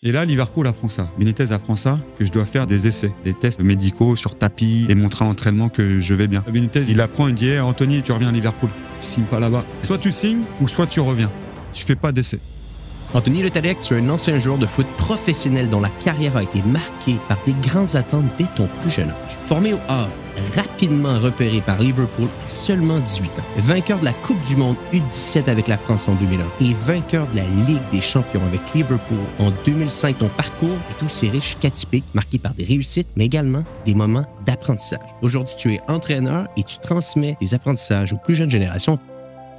Et là, Liverpool apprend ça. Benitez apprend ça, que je dois faire des essais, des tests médicaux sur tapis et montrer à l'entraînement que je vais bien. Benitez, il apprend, il dit hey, Anthony, tu reviens à Liverpool. Tu signes pas là-bas. Soit tu signes ou soit tu reviens. Tu fais pas d'essais. Anthony Le Tallec, tu es un ancien joueur de foot professionnel dont la carrière a été marquée par des grandes attentes dès ton plus jeune âge. Formé au Havre, rapidement repéré par Liverpool à seulement 18 ans. Vainqueur de la Coupe du Monde U17 avec la France en 2001 et vainqueur de la Ligue des champions avec Liverpool en 2005. Ton parcours est aussi riche qu'atypique, marqué par des réussites, mais également des moments d'apprentissage. Aujourd'hui, tu es entraîneur et tu transmets tes apprentissages aux plus jeunes générations.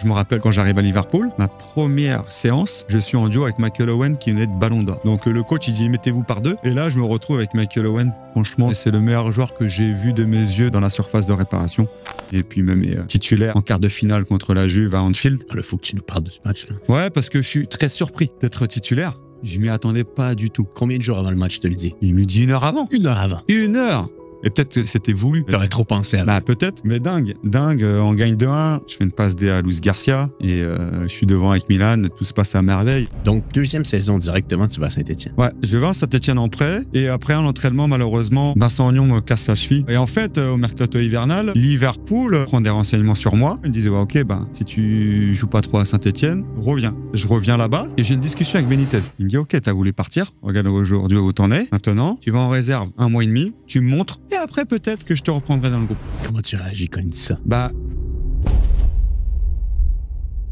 Je me rappelle quand j'arrive à Liverpool, ma première séance, je suis en duo avec Michael Owen qui venait de Ballon d'Or. Donc le coach il dit mettez-vous par deux. Et là je me retrouve avec Michael Owen. Franchement c'est le meilleur joueur que j'ai vu de mes yeux dans la surface de réparation. Et puis même titulaire en quart de finale contre la Juve à Anfield. Il faut que tu nous parles de ce match-là. Ouais parce que je suis très surpris d'être titulaire. Je m'y attendais pas du tout. Combien de jours avant le match, je te le dis? Il me dit 1 heure avant. 1 heure avant. 1 heure. Et peut-être que c'était voulu. T'aurais trop pensé à Bah peut-être, mais dingue, on gagne 2-1. Je fais une passe D à Luis Garcia et je suis devant avec Milan, tout se passe à merveille. Donc deuxième saison directement, tu vas à Saint-Étienne. Ouais, je vais à Saint-Étienne en prêt et après à l'entraînement malheureusement, Vincent Ognon me casse la cheville. Et en fait, au mercato hivernal, Liverpool prend des renseignements sur moi. Il me disait ouais, ok, si tu joues pas trop à Saint-Étienne, reviens. Je reviens là-bas et j'ai une discussion avec Benitez. Il me dit ok, t'as voulu partir, regarde aujourd'hui où t'en es. Maintenant, tu vas en réserve 1 mois et demi, tu me montres et après peut-être que je te reprendrai dans le groupe. Comment tu réagis quand il dit ça?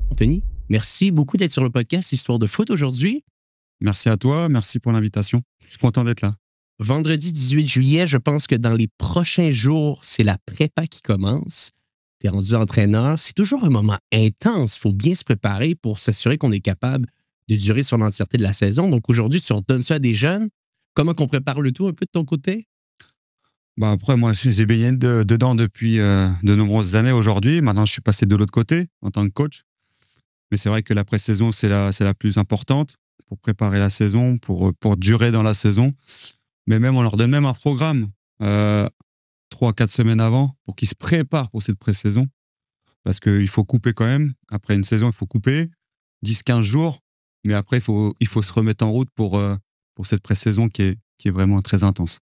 Anthony, merci beaucoup d'être sur le podcast Histoire de foot aujourd'hui. Merci à toi, merci pour l'invitation. Je suis content d'être là. Vendredi 18 juillet, je pense que dans les prochains jours, c'est la prépa qui commence. Tu es rendu entraîneur. C'est toujours un moment intense. Il faut bien se préparer pour s'assurer qu'on est capable de durer sur l'entièreté de la saison. Donc aujourd'hui, tu redonnes ça à des jeunes. Comment qu'on prépare le tout un peu de ton côté? Après, moi, j'ai baigné dedans depuis de nombreuses années aujourd'hui. Maintenant, je suis passé de l'autre côté en tant que coach. Mais c'est vrai que la pré-saison, c'est la plus importante pour préparer la saison, pour durer dans la saison. Mais même, on leur donne même un programme 3-4 semaines avant pour qu'ils se préparent pour cette pré-saison. Parce qu'il faut couper quand même. Après une saison, il faut couper 10-15 jours. Mais après, il faut se remettre en route pour cette pré-saison qui est vraiment très intense.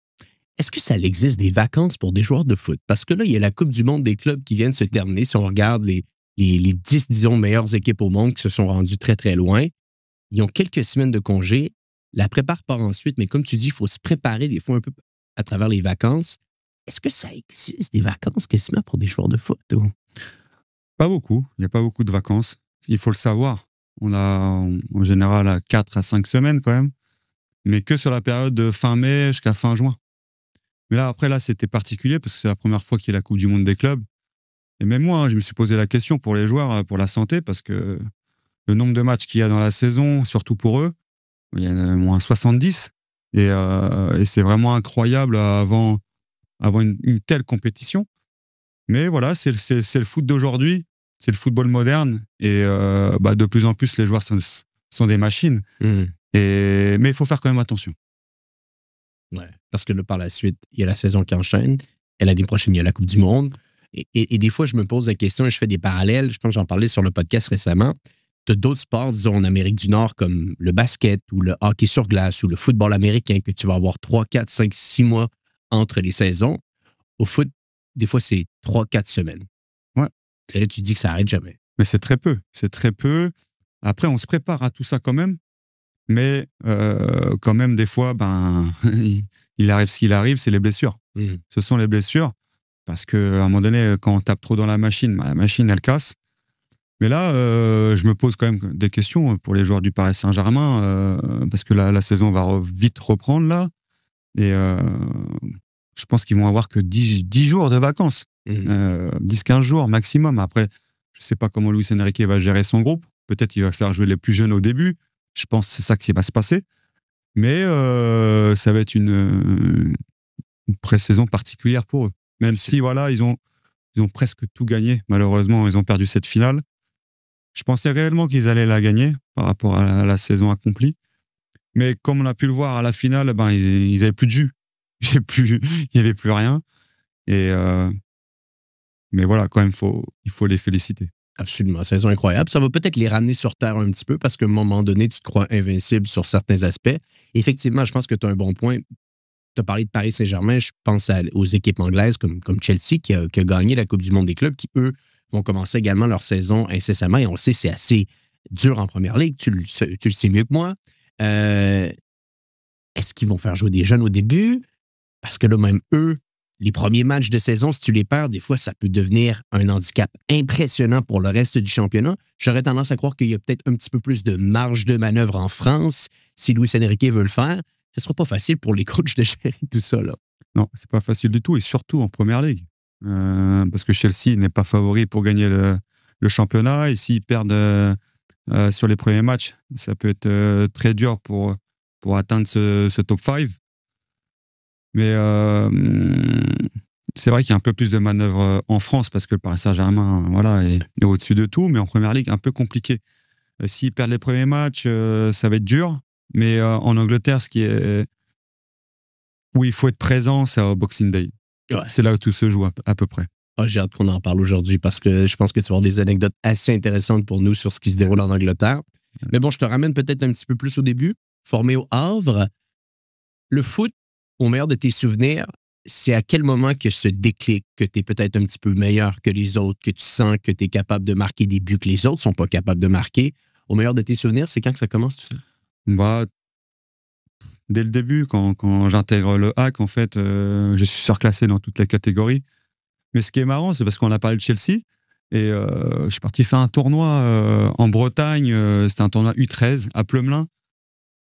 Est-ce que ça existe des vacances pour des joueurs de foot? Parce que là, il y a la Coupe du monde des clubs qui vient de se terminer. Si on regarde les 10, disons, meilleures équipes au monde qui se sont rendues très, très loin, ils ont quelques semaines de congé. La prépare part ensuite, mais comme tu dis, il faut se préparer des fois un peu à travers les vacances. Est-ce que ça existe des vacances quasiment pour des joueurs de foot? Ou? Pas beaucoup. Il n'y a pas beaucoup de vacances. Il faut le savoir. On a en général 4 à 5 semaines quand même, mais que sur la période de fin mai jusqu'à fin juin. Mais là, après, c'était particulier parce que c'est la première fois qu'il y a la Coupe du monde des clubs. Et même moi, je me suis posé la question pour les joueurs, pour la santé, parce que le nombre de matchs qu'il y a dans la saison, surtout pour eux, il y en a moins 70. Et c'est vraiment incroyable avant une telle compétition. Mais voilà, c'est le foot d'aujourd'hui, c'est le football moderne. Et de plus en plus, les joueurs sont des machines. Mais il faut faire quand même attention. Ouais, parce que là, par la suite, il y a la saison qui enchaîne. Et l'année prochaine, il y a la Coupe du monde. Et des fois, je me pose la question et je fais des parallèles. Je pense que j'en parlais sur le podcast récemment. Tu as d'autres sports, disons, en Amérique du Nord, comme le basket ou le hockey sur glace ou le football américain, que tu vas avoir 3, 4, 5, 6 mois entre les saisons. Au foot, des fois, c'est 3, 4 semaines. Ouais. Et là, tu dis que ça n'arrête jamais. Mais c'est très peu. C'est très peu. Après, on se prépare à tout ça quand même. Mais quand même, des fois, il arrive ce qu'il arrive, c'est les blessures. Ce sont les blessures. Parce qu'à un moment donné, quand on tape trop dans la machine, la machine, elle casse. Mais là, je me pose quand même des questions pour les joueurs du Paris Saint-Germain, parce que la saison va vite reprendre là. Et je pense qu'ils vont avoir que 10 jours de vacances. 10-15 jours maximum. Après, je ne sais pas comment Luis Enrique va gérer son groupe. Peut-être qu'il va faire jouer les plus jeunes au début. Je pense que c'est ça qui va se passer. Mais ça va être une pré-saison particulière pour eux. Même si, voilà, ils ont presque tout gagné. Malheureusement, ils ont perdu cette finale. Je pensais réellement qu'ils allaient la gagner par rapport à la saison accomplie. Mais comme on a pu le voir à la finale, ils n'avaient plus de jus. Il n'y avait plus rien. Mais voilà, quand même, il faut les féliciter. Absolument, saison incroyable. Ça va peut-être les ramener sur terre un petit peu parce qu'à un moment donné, tu te crois invincible sur certains aspects. Effectivement, je pense que tu as un bon point. Tu as parlé de Paris Saint-Germain, je pense aux équipes anglaises comme Chelsea qui a gagné la Coupe du monde des clubs, qui, eux, vont commencer également leur saison incessamment. Et on le sait, c'est assez dur en première ligue. Tu le sais mieux que moi. Est-ce qu'ils vont faire jouer des jeunes au début? Parce que là, même eux, les premiers matchs de saison, si tu les perds, des fois, ça peut devenir un handicap impressionnant pour le reste du championnat. J'aurais tendance à croire qu'il y a peut-être un petit peu plus de marge de manœuvre en France si Luis Enrique veut le faire. Ce ne sera pas facile pour les coachs de gérer tout ça, là. Non, c'est pas facile du tout, et surtout en première ligue. Parce que Chelsea n'est pas favori pour gagner le championnat, et s'ils perdent sur les premiers matchs, ça peut être très dur pour atteindre ce top 5. Mais c'est vrai qu'il y a un peu plus de manœuvre en France parce que le Paris Saint-Germain est au-dessus de tout, mais en première ligue, un peu compliqué. S'ils perdent les premiers matchs, ça va être dur. Mais en Angleterre, où il faut être présent, c'est au Boxing Day. Ouais. C'est là où tout se joue à peu près. Ah, j'ai hâte qu'on en parle aujourd'hui parce que je pense que tu vas avoir des anecdotes assez intéressantes pour nous sur ce qui se déroule en Angleterre. Mais bon, je te ramène peut-être un petit peu plus au début. Formé au Havre, le foot, au meilleur de tes souvenirs, c'est à quel moment que ce déclic, que tu es peut-être un petit peu meilleur que les autres, que tu sens que tu es capable de marquer des buts que les autres ne sont pas capables de marquer? Au meilleur de tes souvenirs, c'est quand que ça commence tout ça? Bah, dès le début, quand j'intègre le HAC, en fait, je suis surclassé dans toutes les catégories. Mais ce qui est marrant, c'est parce qu'on a parlé de Chelsea. Et je suis parti faire un tournoi en Bretagne. C'était un tournoi U13 à Pleumelin.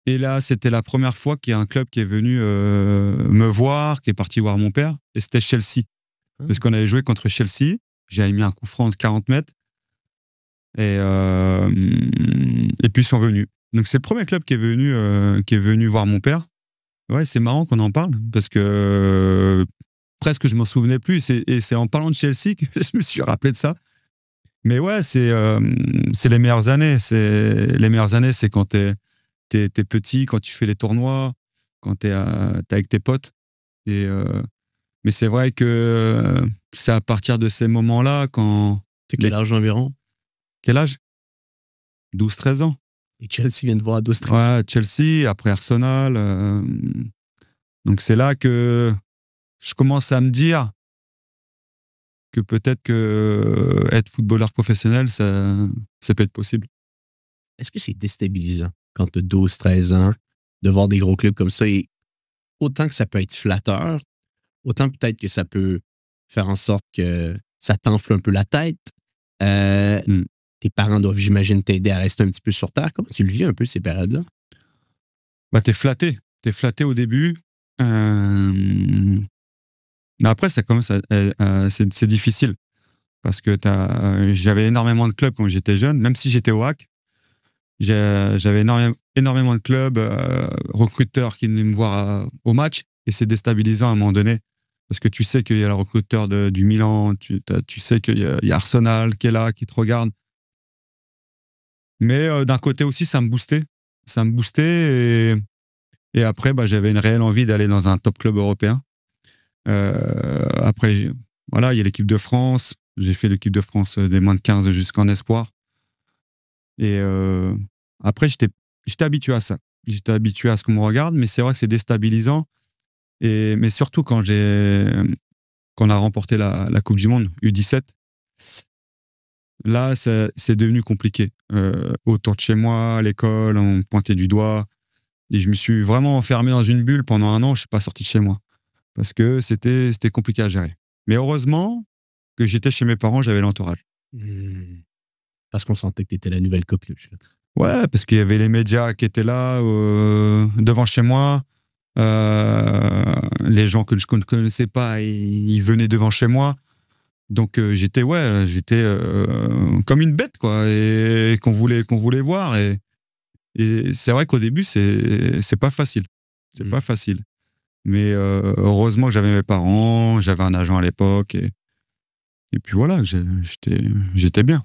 Et là, c'était la première fois qu'il y a un club qui est venu me voir, qui est parti voir mon père. Et c'était Chelsea. Parce qu'on avait joué contre Chelsea. J'avais mis un coup franc de 40 mètres. Et puis, ils sont venus. Donc, c'est le premier club qui est venu voir mon père. Ouais, c'est marrant qu'on en parle. Parce que presque, je m'en souvenais plus. Et c'est en parlant de Chelsea que je me suis rappelé de ça. Mais ouais, c'est les meilleures années. Les meilleures années, c'est quand t'es petit, quand tu fais les tournois, quand t'es avec tes potes. Mais c'est vrai que c'est à partir de ces moments-là quand... T'as quel âge environ? Quel âge? 12-13 ans. Et Chelsea vient de voir à 12-13 ans. Ouais, Chelsea, après Arsenal. Donc c'est là que je commence à me dire que peut-être que être footballeur professionnel, ça peut être possible. Est-ce que c'est déstabilisant quand tu as 12-13 ans de voir des gros clubs comme ça? Et autant que ça peut être flatteur, autant peut-être que ça peut faire en sorte que ça t'enfle un peu la tête. Tes parents doivent, j'imagine, t'aider à rester un petit peu sur terre. Comment tu le vis un peu, ces périodes-là? Bah, t'es flatté. T'es flatté au début. Mais après, ça commence c'est difficile. Parce que j'avais énormément de clubs quand j'étais jeune, même si j'étais au HAC. J'avais énormément de clubs, recruteurs qui venaient me voir au match. Et c'est déstabilisant à un moment donné. Parce que tu sais qu'il y a le recruteur du Milan, tu sais qu'il y a Arsenal qui est là, qui te regarde. Mais d'un côté aussi, ça me boostait. Ça me boostait et après, j'avais une réelle envie d'aller dans un top club européen. Après, il y a l'équipe de France. J'ai fait l'équipe de France des moins de 15 jusqu'en espoir. Et après, j'étais habitué à ça. J'étais habitué à ce qu'on me regarde, mais c'est vrai que c'est déstabilisant. Mais surtout quand on a remporté la Coupe du Monde, U17, là, c'est devenu compliqué. Autour de chez moi, à l'école, on me pointait du doigt. Et je me suis vraiment enfermé dans une bulle pendant 1 an. Je ne suis pas sorti de chez moi. Parce que c'était compliqué à gérer. Mais heureusement que j'étais chez mes parents, j'avais l'entourage. Parce qu'on sentait que tu étais la nouvelle coqueluche. Ouais, parce qu'il y avait les médias qui étaient là, devant chez moi. Les gens que je ne connaissais pas, ils venaient devant chez moi. Donc j'étais comme une bête, quoi, et qu'on voulait voir. Et c'est vrai qu'au début, c'est pas facile. C'est pas facile. Mais heureusement que j'avais mes parents, j'avais un agent à l'époque. Et puis voilà, j'étais bien.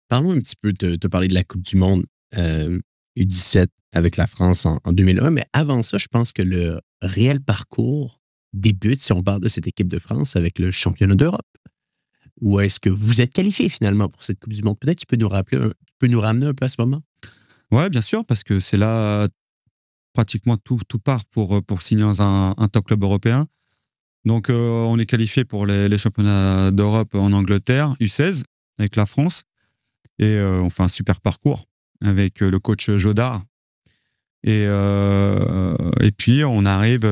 Parlons un petit peu, te parler de la Coupe du Monde U17 avec la France en 2001. Mais avant ça, je pense que le réel parcours débute, si on parle de cette équipe de France, avec le championnat d'Europe. Ou est-ce que vous êtes qualifié finalement pour cette Coupe du Monde? Peut-être tu peux nous ramener un peu à ce moment? Ouais, bien sûr, parce que c'est là pratiquement tout part pour signer dans un top club européen. Donc, on est qualifié pour les championnats d'Europe en Angleterre, U16, avec la France. Et on fait un super parcours avec le coach Jodard. Et puis, on arrive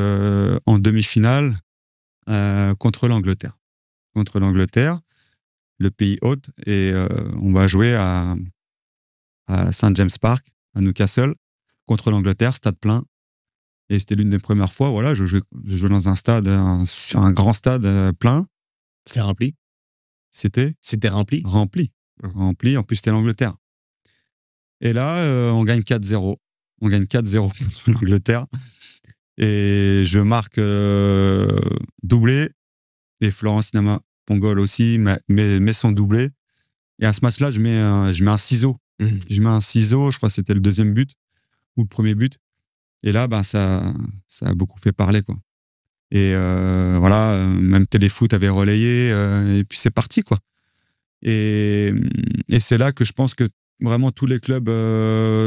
en demi-finale contre l'Angleterre. Contre l'Angleterre, le pays hôte. Et on va jouer à St. James Park, à Newcastle, contre l'Angleterre, stade plein. Et c'était l'une des premières fois, voilà, je jouais dans un stade, sur un grand stade plein. C'était rempli? C'était rempli? Rempli, en plus c'était l'Angleterre. Et là, on gagne 4-0. On gagne 4-0 contre l'Angleterre. Et je marque doublé. Et Florence Sinama Pongol aussi met son doublé. Et à ce match-là, je mets un ciseau. Je mets un ciseau, je crois que c'était le deuxième but ou le premier but. Et là, ça a beaucoup fait parler, quoi. Et voilà, même Téléfoot avait relayé, et puis c'est parti, quoi. Et c'est là que je pense que vraiment tous les clubs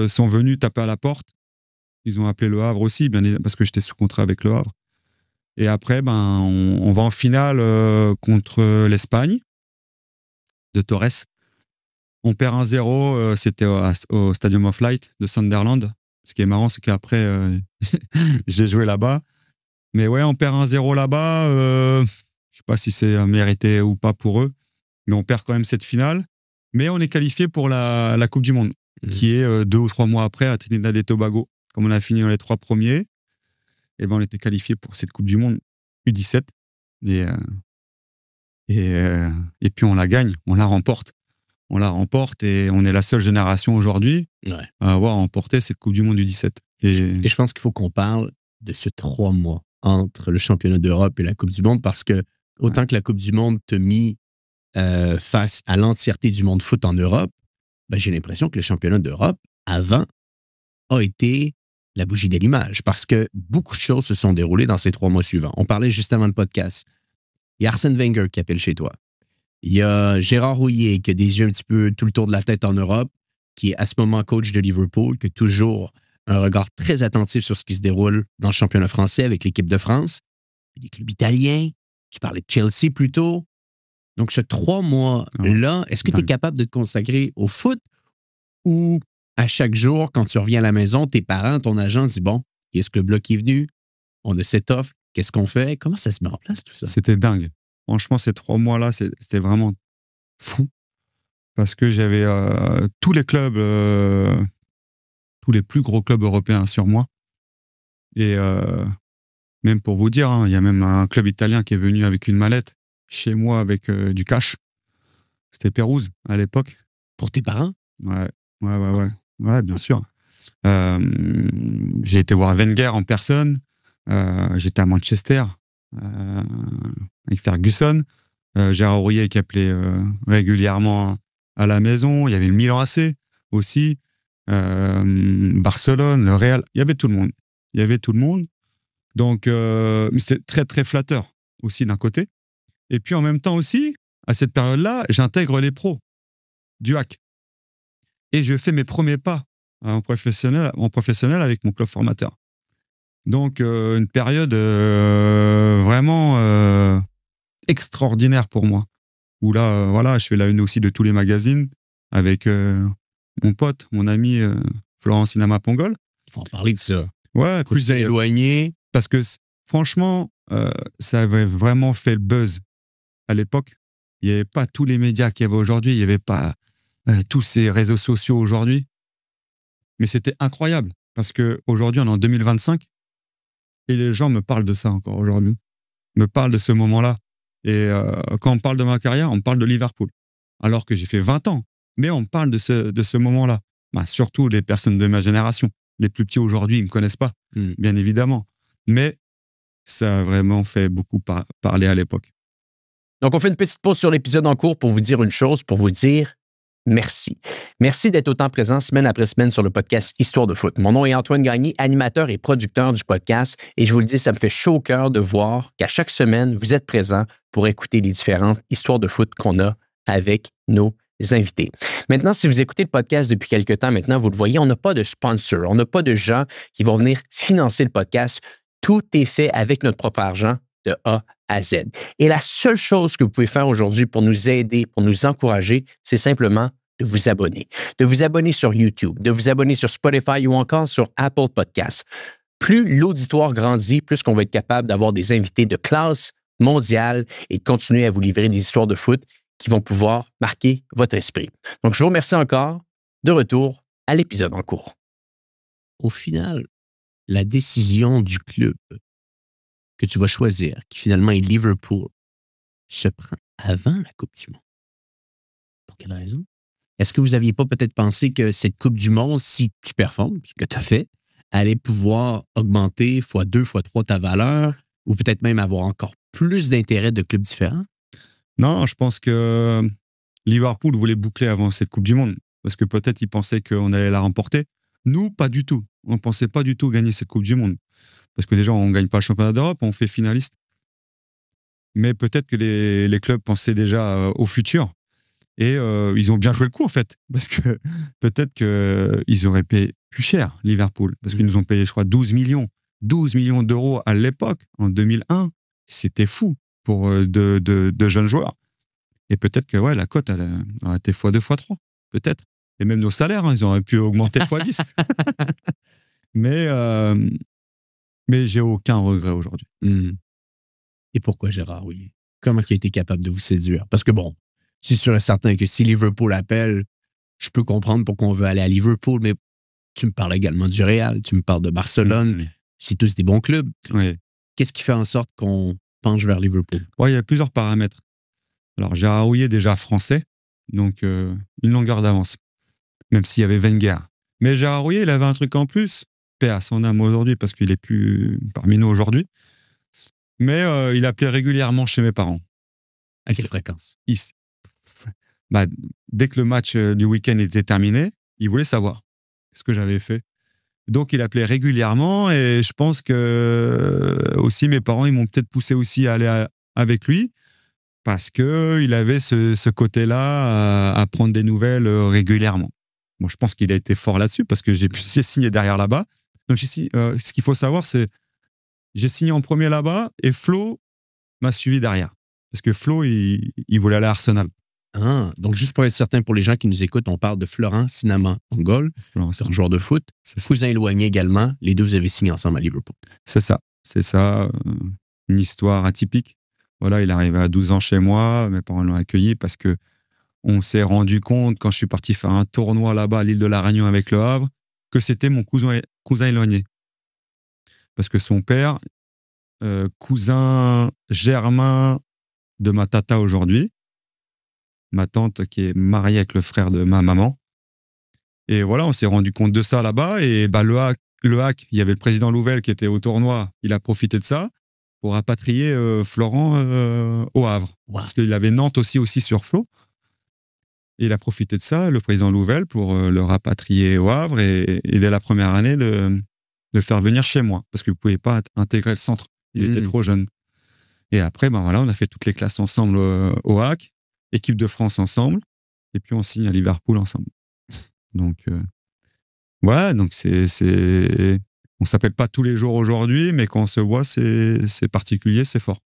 sont venus taper à la porte. Ils ont appelé Le Havre aussi, parce que j'étais sous contrat avec Le Havre. Et après, on va en finale contre l'Espagne de Torres. On perd 1-0, c'était au Stadium of Light de Sunderland. Ce qui est marrant, c'est qu'après, j'ai joué là-bas. Mais ouais, on perd 1-0 là-bas. Je ne sais pas si c'est mérité ou pas pour eux. Mais on perd quand même cette finale. Mais on est qualifié pour la Coupe du Monde, qui est 2 ou 3 mois après à Trinidad et Tobago. Comme on a fini dans les 3 premiers, et on était qualifié pour cette Coupe du Monde U17. Et puis on la gagne, on la remporte. On la remporte et on est la seule génération aujourd'hui à avoir remporté cette Coupe du Monde U17. Et je pense qu'il faut qu'on parle de ce 3 mois entre le championnat d'Europe et la Coupe du Monde, parce que autant que la Coupe du Monde te mit face à l'entièreté du monde foot en Europe, j'ai l'impression que le championnat d'Europe, avant, a été la bougie d'allumage, parce que beaucoup de choses se sont déroulées dans ces 3 mois suivants. On parlait juste avant le podcast. Il y a Arsène Wenger qui appelle chez toi. Il y a Gérard Houllier qui a des yeux un petit peu tout le tour de la tête en Europe, qui est à ce moment coach de Liverpool, qui a toujours un regard très attentif sur ce qui se déroule dans le championnat français avec l'équipe de France. Les clubs italiens, tu parlais de Chelsea plus tôt. Donc, ce 3 mois-là, est-ce que tu es capable de te consacrer au foot, ou à chaque jour, quand tu reviens à la maison, tes parents, ton agent disent, bon, il y a ce club-là qui est venu, on a cette offre, qu'est-ce qu'on fait? Comment ça se met en place, tout ça? C'était dingue. Franchement, ces 3 mois-là, c'était vraiment fou. Parce que j'avais tous les clubs, tous les plus gros clubs européens sur moi. Et même pour vous dire, il y a même un club italien qui est venu avec une mallette chez moi avec du cash. C'était Pérouse à l'époque. Pour tes parents? Ouais, bien sûr. J'ai été voir Wenger en personne. J'étais à Manchester avec Ferguson. Gérard Houllier qui appelait régulièrement à la maison. Il y avait le Milan AC aussi. Barcelone, le Real. Il y avait tout le monde. Donc, c'était très, très flatteur aussi d'un côté. Et puis, en même temps aussi, à cette période-là, j'intègre les pros du HAC. Et je fais mes premiers pas en professionnel avec mon club formateur. Donc, une période vraiment extraordinaire pour moi. Où là, je fais la une aussi de tous les magazines avec mon pote, mon ami Florence Sinama Pongol. Il faut en parler de ça. Ouais, plus éloigné. Parce que franchement, ça avait vraiment fait le buzz à l'époque. Il n'y avait pas tous les médias qu'il y avait aujourd'hui. Il n'y avait pas tous ces réseaux sociaux aujourd'hui. Mais c'était incroyable. Parce qu'aujourd'hui, on est en 2025. Et les gens me parlent de ça encore aujourd'hui. Me parlent de ce moment-là. Et quand on parle de ma carrière, on parle de Liverpool. Alors que j'ai fait 20 ans. Mais on parle de ce moment-là. Surtout les personnes de ma génération. Les plus petits aujourd'hui, ils ne me connaissent pas, bien évidemment. Mais ça a vraiment fait beaucoup parler à l'époque. Donc, on fait une petite pause sur l'épisode en cours pour vous dire une chose, pour vous dire, merci. Merci d'être autant présent semaine après semaine sur le podcast Histoire de foot. Mon nom est Antoine Gagné, animateur et producteur du podcast, et je vous le dis, ça me fait chaud au cœur de voir qu'à chaque semaine, vous êtes présent pour écouter les différentes histoires de foot qu'on a avec nos invités. Maintenant, si vous écoutez le podcast depuis quelque temps maintenant, vous le voyez, on n'a pas de sponsor, on n'a pas de gens qui vont venir financer le podcast. Tout est fait avec notre propre argent de A à Z. Et la seule chose que vous pouvez faire aujourd'hui pour nous aider, pour nous encourager, c'est simplement de vous abonner. De vous abonner sur YouTube, de vous abonner sur Spotify ou encore sur Apple Podcasts. Plus l'auditoire grandit, plus qu'on va être capable d'avoir des invités de classe mondiale et de continuer à vous livrer des histoires de foot qui vont pouvoir marquer votre esprit. Donc, je vous remercie encore. De retour à l'épisode en cours. Au final, la décision du club que tu vas choisir, qui finalement est Liverpool, se prend avant la Coupe du Monde. Pour quelle raison? Est-ce que vous n'aviez pas peut-être pensé que cette Coupe du Monde, si tu performes, ce que tu as fait, allait pouvoir augmenter x2, x3 ta valeur ou peut-être même avoir encore plus d'intérêt de clubs différents? Non, je pense que Liverpool voulait boucler avant cette Coupe du Monde parce que peut-être ils pensaient qu'on allait la remporter. Nous, pas du tout. On ne pensait pas du tout gagner cette Coupe du Monde. Parce que déjà, on ne gagne pas le championnat d'Europe, on fait finaliste. Mais peut-être que les clubs pensaient déjà au futur. Et ils ont bien joué le coup, en fait. Parce que peut-être qu'ils auraient payé plus cher, Liverpool. Parce qu'ils nous ont payé, je crois, 12 millions. 12 millions d'euros à l'époque, en 2001. C'était fou pour de jeunes joueurs. Et peut-être que la cote, elle aurait été x2, x3. Peut-être. Et même nos salaires, ils auraient pu augmenter x10. Mais j'ai aucun regret aujourd'hui. Et pourquoi Gérard Houllier? Comment il a été capable de vous séduire? Parce que bon, je suis sûr et certain que si Liverpool appelle, je peux comprendre pourquoi on veut aller à Liverpool, mais tu me parles également du Real, tu me parles de Barcelone. C'est tous des bons clubs. Oui. Qu'est-ce qui fait en sorte qu'on penche vers Liverpool? Il y a plusieurs paramètres. Alors, Gérard Houllier, déjà français, donc une longueur d'avance, même s'il y avait Wenger. Mais Gérard Houllier, il avait un truc en plus, paix à son âme aujourd'hui, parce qu'il n'est plus parmi nous aujourd'hui. Mais il appelait régulièrement chez mes parents. À quelle fréquence? Dès que le match du week-end était terminé, il voulait savoir ce que j'avais fait. Donc, il appelait régulièrement et je pense que aussi mes parents, ils m'ont peut-être poussé aussi à aller avec lui parce qu'il avait ce côté-là à prendre des nouvelles régulièrement. Moi, je pense qu'il a été fort là-dessus parce que j'ai signé derrière là-bas. Donc, ce qu'il faut savoir, c'est j'ai signé en premier là-bas et Flo m'a suivi derrière. Parce que Flo, il voulait aller à Arsenal. Ah, donc juste pour être certain, pour les gens qui nous écoutent, on parle de Florent Sinama Angol, c'est un joueur de foot, cousin éloigné également. Les deux, vous avez signé ensemble à Liverpool. C'est ça. Une histoire atypique. Voilà, il est arrivé à 12 ans chez moi. Mes parents l'ont accueilli parce que on s'est rendu compte, quand je suis parti faire un tournoi là-bas à l'île de la Réunion avec le Havre, que c'était mon cousin éloigné. Parce que son père, cousin germain de ma tata aujourd'hui, ma tante qui est mariée avec le frère de ma maman. Et voilà, on s'est rendu compte de ça là-bas. Et le HAC, il y avait le président Louvel qui était au tournoi. Il a profité de ça pour rapatrier Florent au Havre. Wow. Parce qu'il avait Nantes aussi sur Flo. Et il a profité de ça, le président Louvel, pour le rapatrier au Havre et dès la première année de le faire venir chez moi. Parce qu'il ne pouvait pas intégrer le centre. Il était trop jeune. Et après, on a fait toutes les classes ensemble au HAC. Équipe de France ensemble, et puis on signe à Liverpool ensemble. Donc, donc on s'appelle pas tous les jours aujourd'hui, mais quand on se voit, c'est particulier, c'est fort.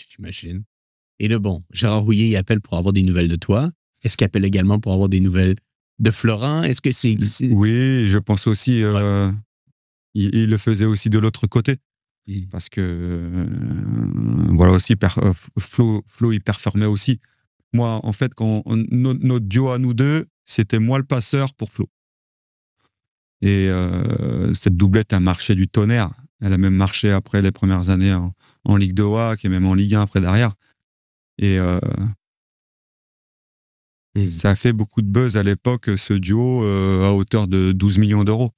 J'imagine. Et Gérard Houllier, il appelle pour avoir des nouvelles de toi. Est-ce qu'il appelle également pour avoir des nouvelles de Florent? Est-ce que c'est... Oui, je pense aussi, il le faisait aussi de l'autre côté. Parce que, voilà aussi, Flo, il performait aussi. Moi, en fait, notre duo à nous deux, c'était moi le passeur pour Flo. Et cette doublette a marché du tonnerre. Elle a même marché après les premières années en Ligue 2 WAC et même en Ligue 1 après derrière. Et ça a fait beaucoup de buzz à l'époque, ce duo, à hauteur de 12 millions d'euros.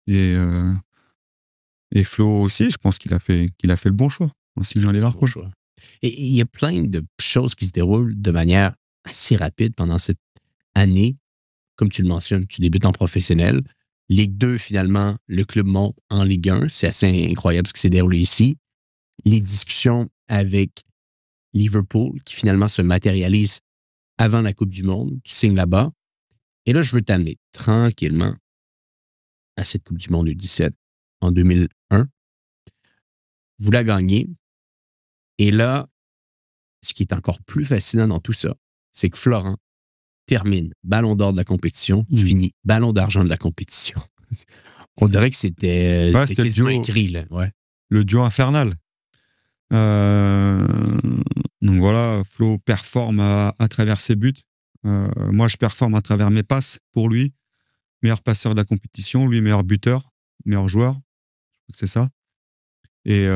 Et Flo aussi, je pense qu'il a fait le bon choix. Aussi, j'en ai Et il y a plein de choses qui se déroulent de manière assez rapide pendant cette année, comme tu le mentionnes, tu débutes en professionnel. Ligue 2, finalement, le club monte en Ligue 1. C'est assez incroyable ce qui s'est déroulé ici. Les discussions avec Liverpool, qui finalement se matérialisent avant la Coupe du Monde. Tu signes là-bas. Et là, je veux t'amener tranquillement à cette Coupe du Monde U17 en 2001. Vous la gagnez. Et là, ce qui est encore plus fascinant dans tout ça, c'est que Florent termine ballon d'or de la compétition, finit ballon d'argent de la compétition. On dirait que c'était quasiment écrit, là. Ouais. Le duo infernal. Donc voilà, Flo performe à travers ses buts. Moi, je performe à travers mes passes pour lui. Meilleur passeur de la compétition, lui, meilleur buteur, meilleur joueur. C'est ça. Mais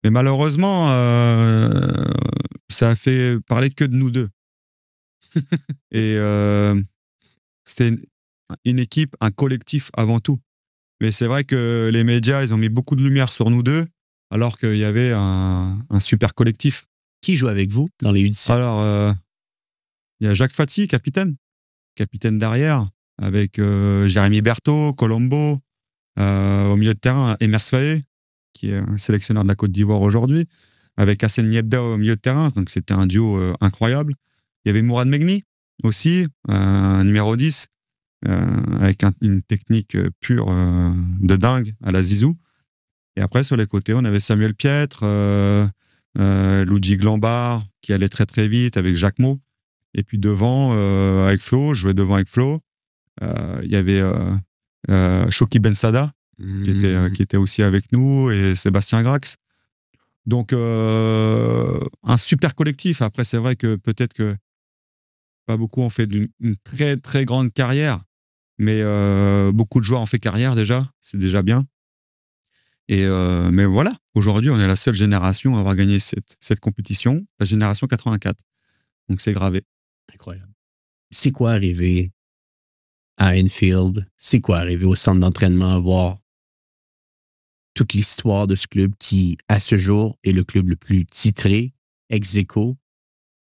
malheureusement, ça a fait parler que de nous deux. Et c'était une équipe, un collectif avant tout. Mais c'est vrai que les médias, ils ont mis beaucoup de lumière sur nous deux, alors qu'il y avait un super collectif. Qui joue avec vous dans les U17? Alors, il y a Jacques Fati, capitaine derrière, avec Jérémy Berthaud, Colombo, au milieu de terrain, Emers Faé, qui est un sélectionneur de la Côte d'Ivoire aujourd'hui, avec Hassen Niebda au milieu de terrain, donc c'était un duo incroyable. Il y avait Mourad Megni aussi, numéro 10, avec une technique pure de dingue à la Zizou. Et après, sur les côtés, on avait Samuel Pietre, Luigi Glambard, qui allait très très vite, avec Jacques Mo. Et puis devant, avec Flo, je jouais devant avec Flo. Il y avait Shoki Bensada, qui était aussi avec nous, et Sébastien Grax. Donc, un super collectif. Après, c'est vrai que peut-être que pas beaucoup ont fait une très, très grande carrière, mais beaucoup de joueurs ont fait carrière déjà. C'est déjà bien. Mais voilà, aujourd'hui, on est la seule génération à avoir gagné cette compétition, la génération 84. Donc, c'est gravé. Incroyable. C'est quoi arriver à Anfield? C'est quoi arriver au centre d'entraînement, voir toute l'histoire de ce club qui, à ce jour, est le club le plus titré, ex aequo,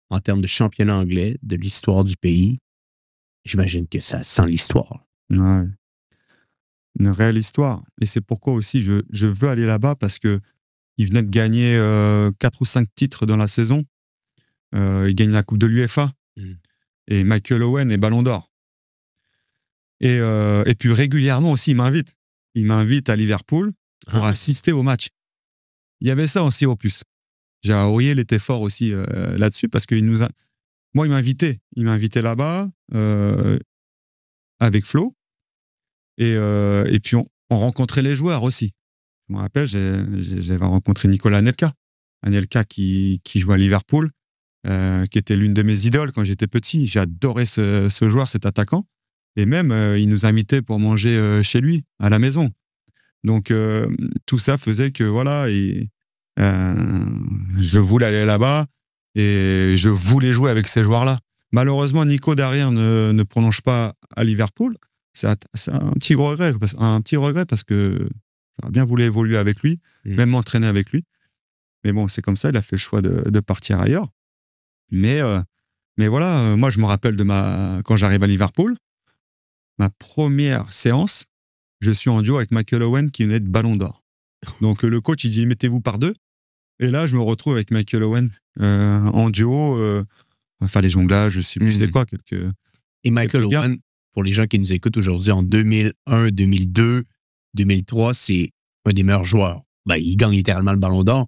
en termes de championnat anglais, de l'histoire du pays? J'imagine que ça sent l'histoire. Ouais. Une réelle histoire. Et c'est pourquoi aussi je veux aller là-bas, parce que ils venaient de gagner 4 ou 5 titres dans la saison. Ils gagnent la Coupe de l'UEFA. Et Michael Owen est Ballon d'Or. Et puis régulièrement aussi, il m'invite à Liverpool pour assister au match. Il y avait ça aussi au plus. Gérard Aurier, il était fort aussi là-dessus, parce qu'il nous a... Moi, il m'invitait là-bas avec Flo. Et puis on rencontrait les joueurs aussi. Je me rappelle, j'avais rencontré Nicolas Anelka qui jouait à Liverpool, qui était l'une de mes idoles quand j'étais petit. J'adorais ce joueur, cet attaquant. Et même, il nous invitait pour manger chez lui, à la maison. Donc, tout ça faisait que, voilà, je voulais aller là-bas et je voulais jouer avec ces joueurs-là. Malheureusement, Nico derrière ne prolonge pas à Liverpool. C'est un petit regret parce que j'aurais bien voulu évoluer avec lui, même m'entraîner avec lui. Mais bon, c'est comme ça, il a fait le choix de partir ailleurs. Mais voilà, moi, je me rappelle quand j'arrive à Liverpool, ma première séance, je suis en duo avec Michael Owen qui venait de Ballon d'Or. Donc le coach, il dit, mettez-vous par deux. Et là, je me retrouve avec Michael Owen en duo, on va faire les jonglages, je sais plus c'est quoi. Et Michael Owen, pour les gens qui nous écoutent aujourd'hui, en 2001, 2002, 2003, c'est un des meilleurs joueurs. Ben, il gagne littéralement le Ballon d'Or,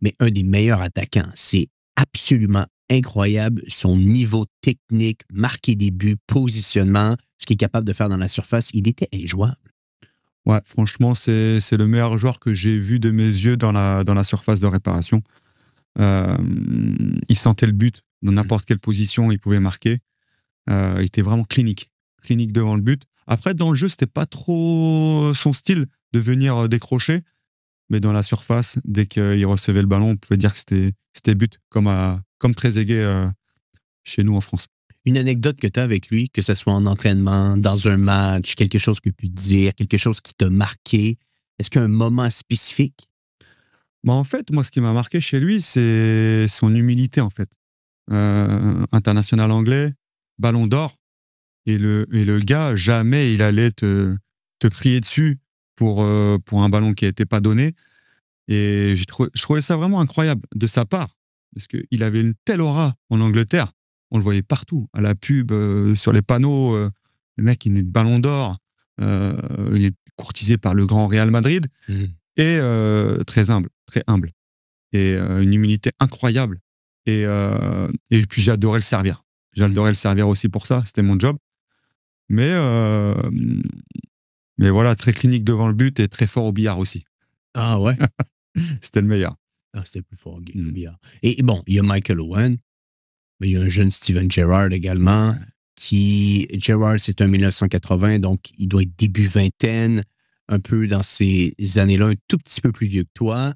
mais un des meilleurs attaquants. C'est absolument incroyable son niveau technique, marquer des buts, positionnement, ce qu'il est capable de faire dans la surface. Il était injouable. Ouais, franchement, c'est le meilleur joueur que j'ai vu de mes yeux dans la surface de réparation. Il sentait le but dans n'importe quelle position, il pouvait marquer. Il était vraiment clinique devant le but. Après, dans le jeu, c'était pas trop son style de venir décrocher, mais dans la surface, dès qu'il recevait le ballon, on pouvait dire que c'était but, comme Trezeguet chez nous en France. Une anecdote que tu as avec lui, que ce soit en entraînement, dans un match, quelque chose qu'il a pu te dire, quelque chose qui t'a marqué, est-ce qu'il y a un moment spécifique? Bah en fait, moi, ce qui m'a marqué chez lui, c'est son humilité, en fait. International anglais, ballon d'or. Et le gars, jamais il allait te crier dessus pour un ballon qui n'était pas donné. Et je trouvais ça vraiment incroyable de sa part. Parce qu'il avait une telle aura en Angleterre. On le voyait partout, à la pub, sur les panneaux. Le mec, il est ballon d'or. Il est courtisé par le grand Real Madrid. Et très humble. Et une humilité incroyable. Et puis j'adorais le servir. J'adorais le servir aussi pour ça. C'était mon job. Mais voilà, très clinique devant le but et très fort au billard aussi. Ah ouais? C'était le meilleur. Ah, c'était plus fort au billard. Et bon, il y a Michael Owen, mais il y a un jeune Steven Gerrard également. Gerrard, c'est un 1980, donc il doit être début vingtaine, un peu dans ces années-là, un tout petit peu plus vieux que toi.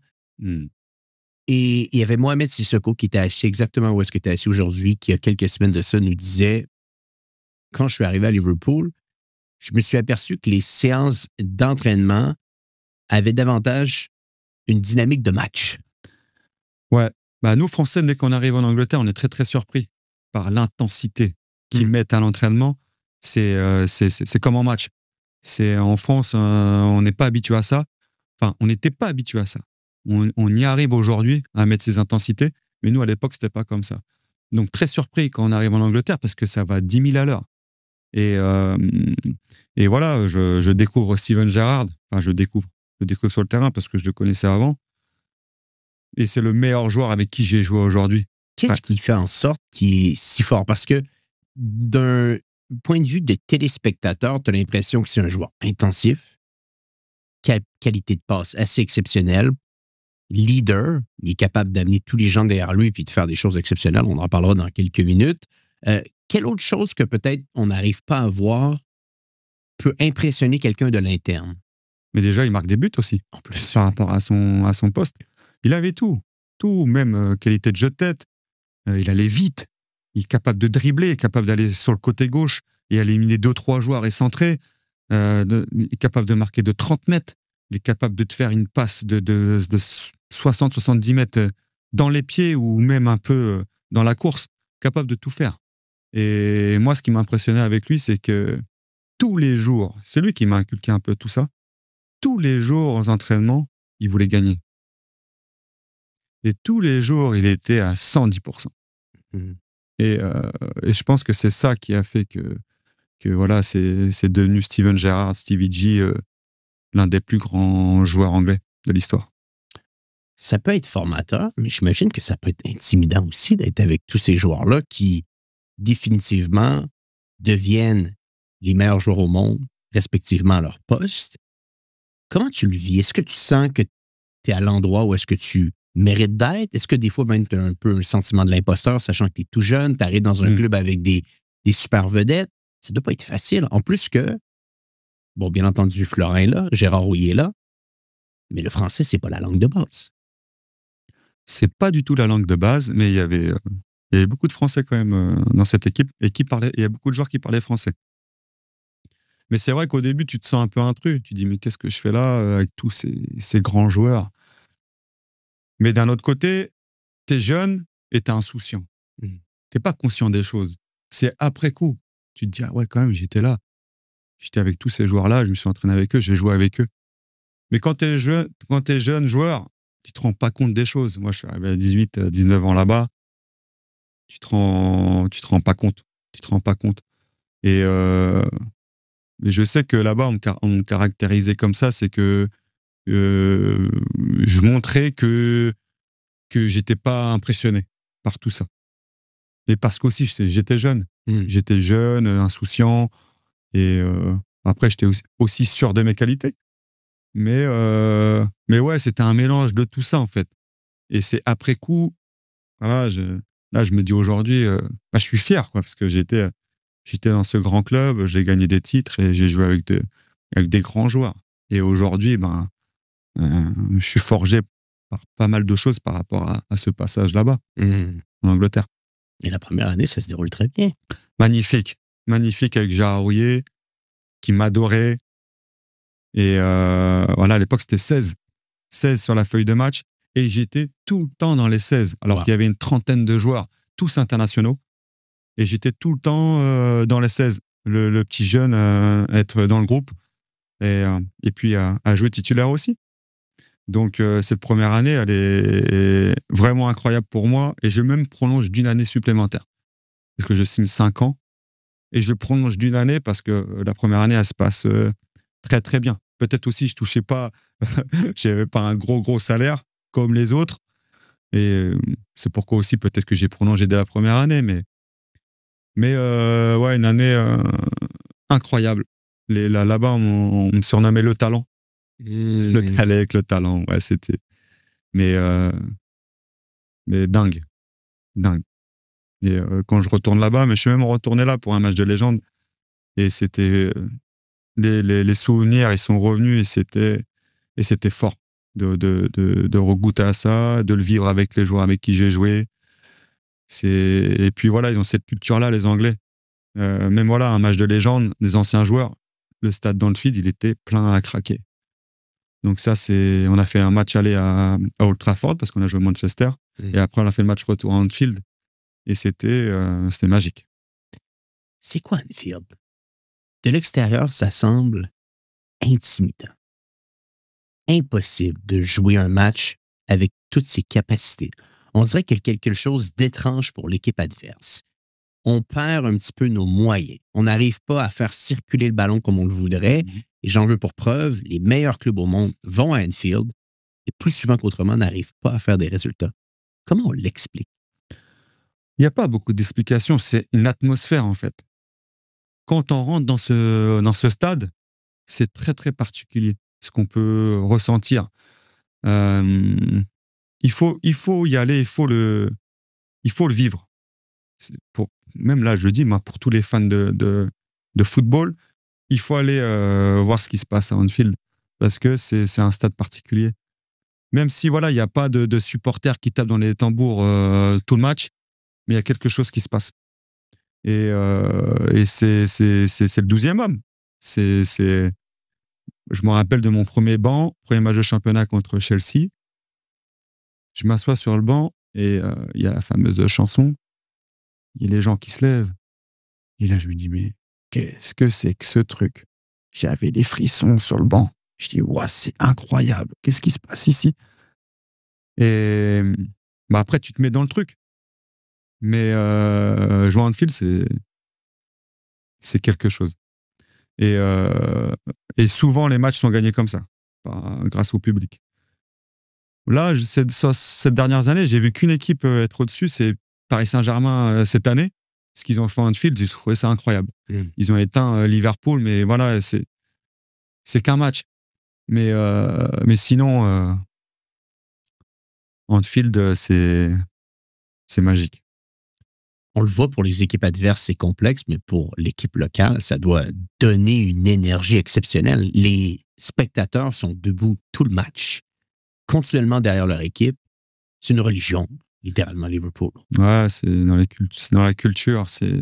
Et il y avait Mohamed Sissoko qui était assis exactement où est-ce que tu es assis aujourd'hui, qui, il y a quelques semaines de ça, nous disait, quand je suis arrivé à Liverpool, je me suis aperçu que les séances d'entraînement avaient davantage une dynamique de match. Ouais. Bah, nous, Français, dès qu'on arrive en Angleterre, on est très, très surpris par l'intensité qu'ils mettent à l'entraînement. C'est comme en match. En France, on n'est pas habitué à ça. Enfin, on n'était pas habitué à ça. On y arrive aujourd'hui à mettre ces intensités, mais nous, à l'époque, c'était pas comme ça. Donc, très surpris quand on arrive en Angleterre parce que ça va 10 000 à l'heure. Et voilà, je découvre Steven Gerrard. Enfin, je découvre sur le terrain parce que je le connaissais avant. Et c'est le meilleur joueur avec qui j'ai joué aujourd'hui. Qu'est-ce qui fait en sorte qu'il est si fort? Parce que d'un point de vue de téléspectateur, tu as l'impression que c'est un joueur intensif, qualité de passe assez exceptionnelle, leader, il est capable d'amener tous les gens derrière lui et de faire des choses exceptionnelles. On en parlera dans quelques minutes. Quelle autre chose que peut-être on n'arrive pas à voir peut impressionner quelqu'un de l'interne? Mais déjà, il marque des buts aussi, en plus, par rapport à son poste. Il avait tout, même qualité de jeu de tête. Il allait vite. Il est capable de dribbler, il est capable d'aller sur le côté gauche et éliminer 2-3 joueurs et centrer. Il est capable de marquer de 30 mètres. Il est capable de te faire une passe de 60-70 mètres dans les pieds ou même un peu dans la course. Capable de tout faire. Et moi, ce qui m'impressionnait avec lui, c'est que tous les jours, c'est lui qui m'a inculqué un peu tout ça, tous les jours aux entraînements, il voulait gagner. Et tous les jours, il était à 110%. Et je pense que c'est ça qui a fait que voilà, c'est devenu Steven Gerrard, Stevie G, l'un des plus grands joueurs anglais de l'histoire. Ça peut être formateur, mais j'imagine que ça peut être intimidant aussi d'être avec tous ces joueurs-là qui, définitivement, deviennent les meilleurs joueurs au monde, respectivement à leur poste. Comment tu le vis? Est-ce que tu sens que tu es à l'endroit où est-ce que tu mérites d'être? Est-ce que des fois, même, tu as un peu un sentiment de l'imposteur, sachant que tu es tout jeune, tu arrives dans un club avec des super vedettes? Ça ne doit pas être facile. En plus que, bon, bien entendu, Florin est là, Gérard Rouillet est là, mais le français, c'est pas la langue de base. C'est pas du tout la langue de base, mais il y avait beaucoup de Français quand même dans cette équipe et il y a beaucoup de joueurs qui parlaient français. Mais c'est vrai qu'au début, tu te sens un peu intrus. Tu te dis, mais qu'est-ce que je fais là avec tous ces grands joueurs? Mais d'un autre côté, tu es jeune et tu es insouciant. Tu n'es pas conscient des choses. C'est après coup. Tu te dis, ah ouais, quand même, j'étais là. J'étais avec tous ces joueurs-là, je me suis entraîné avec eux, j'ai joué avec eux. Mais quand tu es jeune joueur, tu ne te rends pas compte des choses. Moi, je suis arrivé à 18, 19 ans là-bas. Tu te rends pas compte. Tu te rends pas compte. Et je sais que là-bas, on me caractérisait comme ça, c'est que je montrais que j'étais pas impressionné par tout ça. Et parce qu'aussi, j'étais jeune. J'étais jeune, insouciant. Et après, j'étais aussi sûr de mes qualités. Mais ouais, c'était un mélange de tout ça, en fait. Et c'est après coup, voilà, je me dis aujourd'hui, je suis fier, quoi, parce que j'étais dans ce grand club, j'ai gagné des titres et j'ai joué avec des grands joueurs. Et aujourd'hui, je suis forgé par pas mal de choses par rapport à ce passage là-bas, en Angleterre. Et la première année, ça se déroule très bien. Magnifique. Magnifique avec Gérard Rouillet, qui m'adorait. Et voilà, à l'époque, c'était 16. 16 sur la feuille de match. Et j'étais tout le temps dans les 16. Alors qu'il y avait une trentaine de joueurs, tous internationaux. Et j'étais tout le temps dans les 16, le petit jeune à être dans le groupe et puis à jouer titulaire aussi. Donc, cette première année, elle est vraiment incroyable pour moi et je même prolonge d'une année supplémentaire. Parce que je signe 5 ans et je prolonge d'une année parce que la première année, elle se passe très, très bien. Peut-être aussi, je touchais pas, j'avais pas un gros salaire comme les autres. Et c'est pourquoi aussi, peut-être que j'ai prolongé dès la première année. Mais ouais, une année incroyable. Là-bas, on me surnommait le talent. Le calais avec le talent, ouais, c'était. Mais, dingue. Dingue. Et quand je retourne là-bas, mais je suis même retourné là pour un match de légende. Et c'était. Les souvenirs, ils sont revenus et c'était fort de regoûter à ça, de le vivre avec les joueurs avec qui j'ai joué. Et puis voilà, ils ont cette culture-là, les Anglais. Même voilà, un match de légende, des anciens joueurs, le stade d'Anfield, il était plein à craquer. Donc ça, on a fait un match aller à Old Trafford parce qu'on a joué Manchester. Et après, on a fait le match retour à Anfield. Et c'était magique. C'est quoi Anfield? De l'extérieur, ça semble intimidant. Impossible de jouer un match avec toutes ses capacités. On dirait qu'il y a quelque chose d'étrange pour l'équipe adverse. On perd un petit peu nos moyens. On n'arrive pas à faire circuler le ballon comme on le voudrait. Et j'en veux pour preuve, les meilleurs clubs au monde vont à Anfield et plus souvent qu'autrement n'arrivent pas à faire des résultats. Comment on l'explique? Il n'y a pas beaucoup d'explications. C'est une atmosphère, en fait. Quand on rentre dans ce stade, c'est très, très particulier, ce qu'on peut ressentir. Il faut y aller, il faut le vivre. Même là, je le dis, moi, pour tous les fans de football, il faut aller voir ce qui se passe à Anfield parce que c'est un stade particulier. Même si voilà, il n'y a pas de supporters qui tapent dans les tambours tout le match, mais il y a quelque chose qui se passe. Et c'est le 12e homme. Je me rappelle de mon premier match de championnat contre Chelsea. Je m'assois sur le banc et il y a la fameuse chanson. Il y a les gens qui se lèvent. Et là, je me dis, mais qu'est-ce que c'est que ce truc? J'avais les frissons sur le banc. Je dis, ouais, c'est incroyable. Qu'est-ce qui se passe ici? Et après, tu te mets dans le truc. Mais jouer à Anfield, c'est quelque chose. Et souvent, les matchs sont gagnés comme ça, grâce au public. Là, ces dernières années, j'ai vu qu'une équipe être au-dessus, c'est Paris Saint-Germain cette année. Ce qu'ils ont fait à Anfield, j'ai trouvé ça incroyable. Ils ont éteint Liverpool, mais voilà, c'est qu'un match. Mais sinon, Anfield, c'est magique. On le voit pour les équipes adverses, c'est complexe, mais pour l'équipe locale, ça doit donner une énergie exceptionnelle. Les spectateurs sont debout tout le match, continuellement derrière leur équipe. C'est une religion, littéralement, Liverpool. Ouais, c'est dans la culture. C'est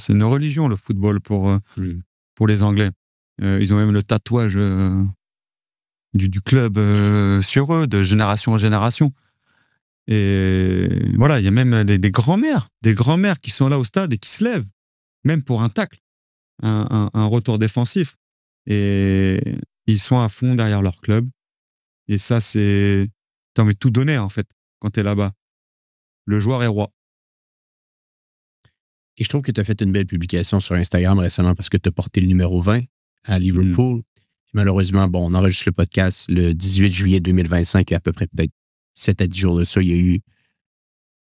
une religion, le football, pour les Anglais. Ils ont même le tatouage du club sur eux, de génération en génération. Et voilà, il y a même des grands-mères qui sont là au stade et qui se lèvent, même pour un tacle, un retour défensif. Et ils sont à fond derrière leur club. Et ça, t'as envie de tout donner, en fait, quand t'es là-bas. Le joueur est roi. Et je trouve que tu as fait une belle publication sur Instagram récemment parce que tu as porté le numéro 20 à Liverpool. Malheureusement, on enregistre le podcast le 18 juillet 2025 et à peu près peut-être 7 à 10 jours de ça, il y a eu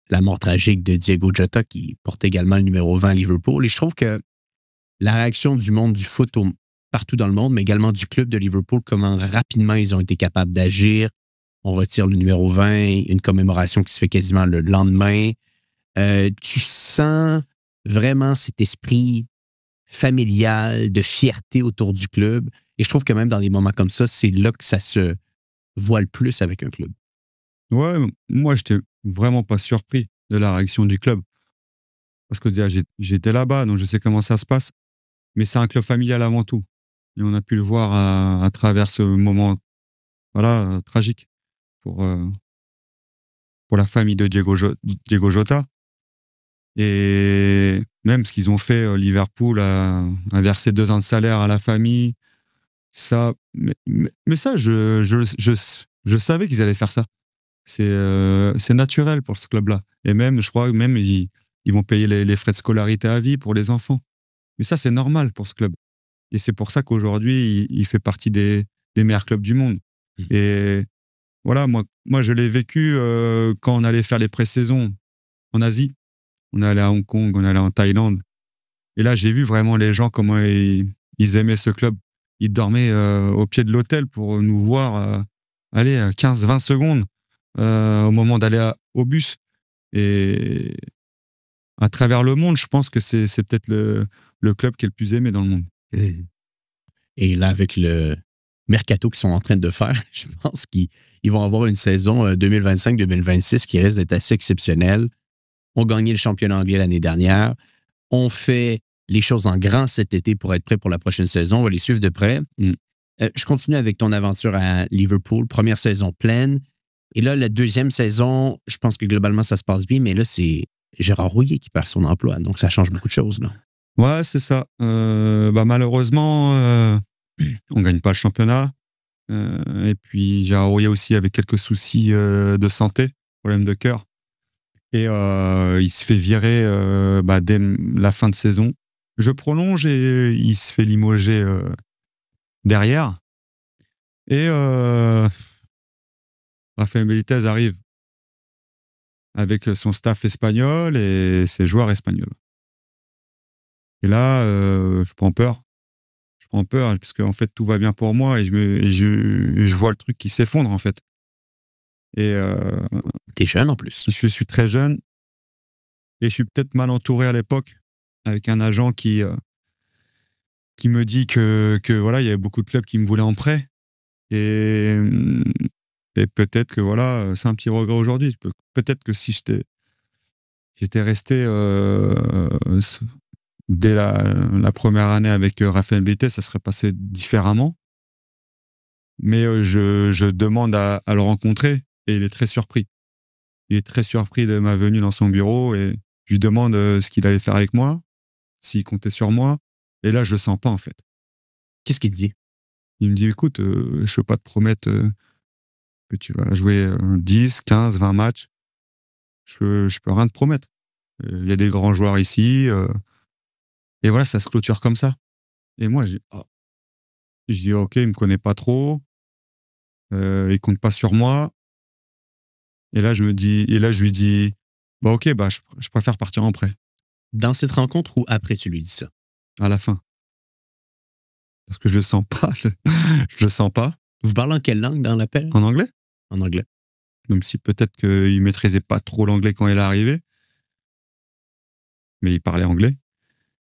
la mort tragique de Diego Jota qui porte également le numéro 20 à Liverpool. Et je trouve que la réaction du monde du foot partout dans le monde, mais également du club de Liverpool, comment rapidement ils ont été capables d'agir. On retire le numéro 20, une commémoration qui se fait quasiment le lendemain. Tu sens vraiment cet esprit familial, de fierté autour du club. Et je trouve que même dans des moments comme ça, c'est là que ça se voit le plus avec un club. Ouais, moi, j'étais vraiment pas surpris de la réaction du club. Parce que déjà, j'étais là-bas, donc je sais comment ça se passe. Mais c'est un club familial avant tout. Et on a pu le voir à travers ce moment tragique pour la famille de Diego Jota. Et même ce qu'ils ont fait, Liverpool a versé 2 ans de salaire à la famille. Ça, mais ça, je savais qu'ils allaient faire ça. C'est naturel pour ce club-là. Et même, je crois, même ils vont payer les frais de scolarité à vie pour les enfants. Mais ça, c'est normal pour ce club. Et c'est pour ça qu'aujourd'hui, il fait partie des meilleurs clubs du monde. Et voilà, moi je l'ai vécu quand on allait faire les pré-saisons en Asie. On allait à Hong Kong, on allait en Thaïlande. Et là, j'ai vu vraiment les gens, comment ils aimaient ce club. Ils dormaient au pied de l'hôtel pour nous voir, aller 15-20 secondes au moment d'aller au bus. Et à travers le monde, je pense que c'est peut-être le club qui est le plus aimé dans le monde. Et là, avec le mercato qu'ils sont en train de faire, je pense qu'ils vont avoir une saison 2025-2026 qui risque d'être assez exceptionnelle. On gagnait le championnat anglais l'année dernière. On fait les choses en grand cet été pour être prêt pour la prochaine saison. On va les suivre de près. Je continue avec ton aventure à Liverpool. Première saison pleine. Et là, la deuxième saison, je pense que globalement, ça se passe bien, mais là, c'est Gérard Rouillet qui perd son emploi. Donc, ça change beaucoup de choses, là. Ouais, c'est ça. Malheureusement, on ne gagne pas le championnat. Et puis, Gérard Rouillet aussi avec quelques soucis de santé, problème de cœur. Et il se fait virer dès la fin de saison. Je prolonge et il se fait limoger derrière. Et Rafael Benitez arrive avec son staff espagnol et ses joueurs espagnols. Et là, je prends peur. Je prends peur parce qu'en fait, tout va bien pour moi et je vois le truc qui s'effondre, en fait. Et T'es jeune en plus. je suis très jeune et je suis peut-être mal entouré à l'époque avec un agent qui me dit que voilà, il y avait beaucoup de clubs qui me voulaient en prêt. Et peut-être que voilà, c'est un petit regret aujourd'hui. Peut-être que si j'étais resté dès la première année avec Rafael Benitez, ça serait passé différemment. Mais je demande à le rencontrer et il est très surpris. Il est très surpris de ma venue dans son bureau et je lui demande ce qu'il allait faire avec moi, s'il comptait sur moi. Et là, je le sens pas, en fait. Qu'est-ce qu'il te dit? Il me dit, écoute, je peux pas te promettre que tu vas jouer 10, 15, 20 matchs. Je peux rien te promettre. Il y a des grands joueurs ici. Et voilà, ça se clôture comme ça. Et moi, je dis, ok, il me connaît pas trop. Il compte pas sur moi. Et là, je lui dis, bah ok, bah je préfère partir en prêt. Dans cette rencontre ou après tu lui dis ça? À la fin. Parce que je le sens pas. Je le sens pas. Vous parlez en quelle langue dans l'appel? En anglais? En anglais. Même si peut-être qu'il maîtrisait pas trop l'anglais quand il est arrivé. Mais il parlait anglais.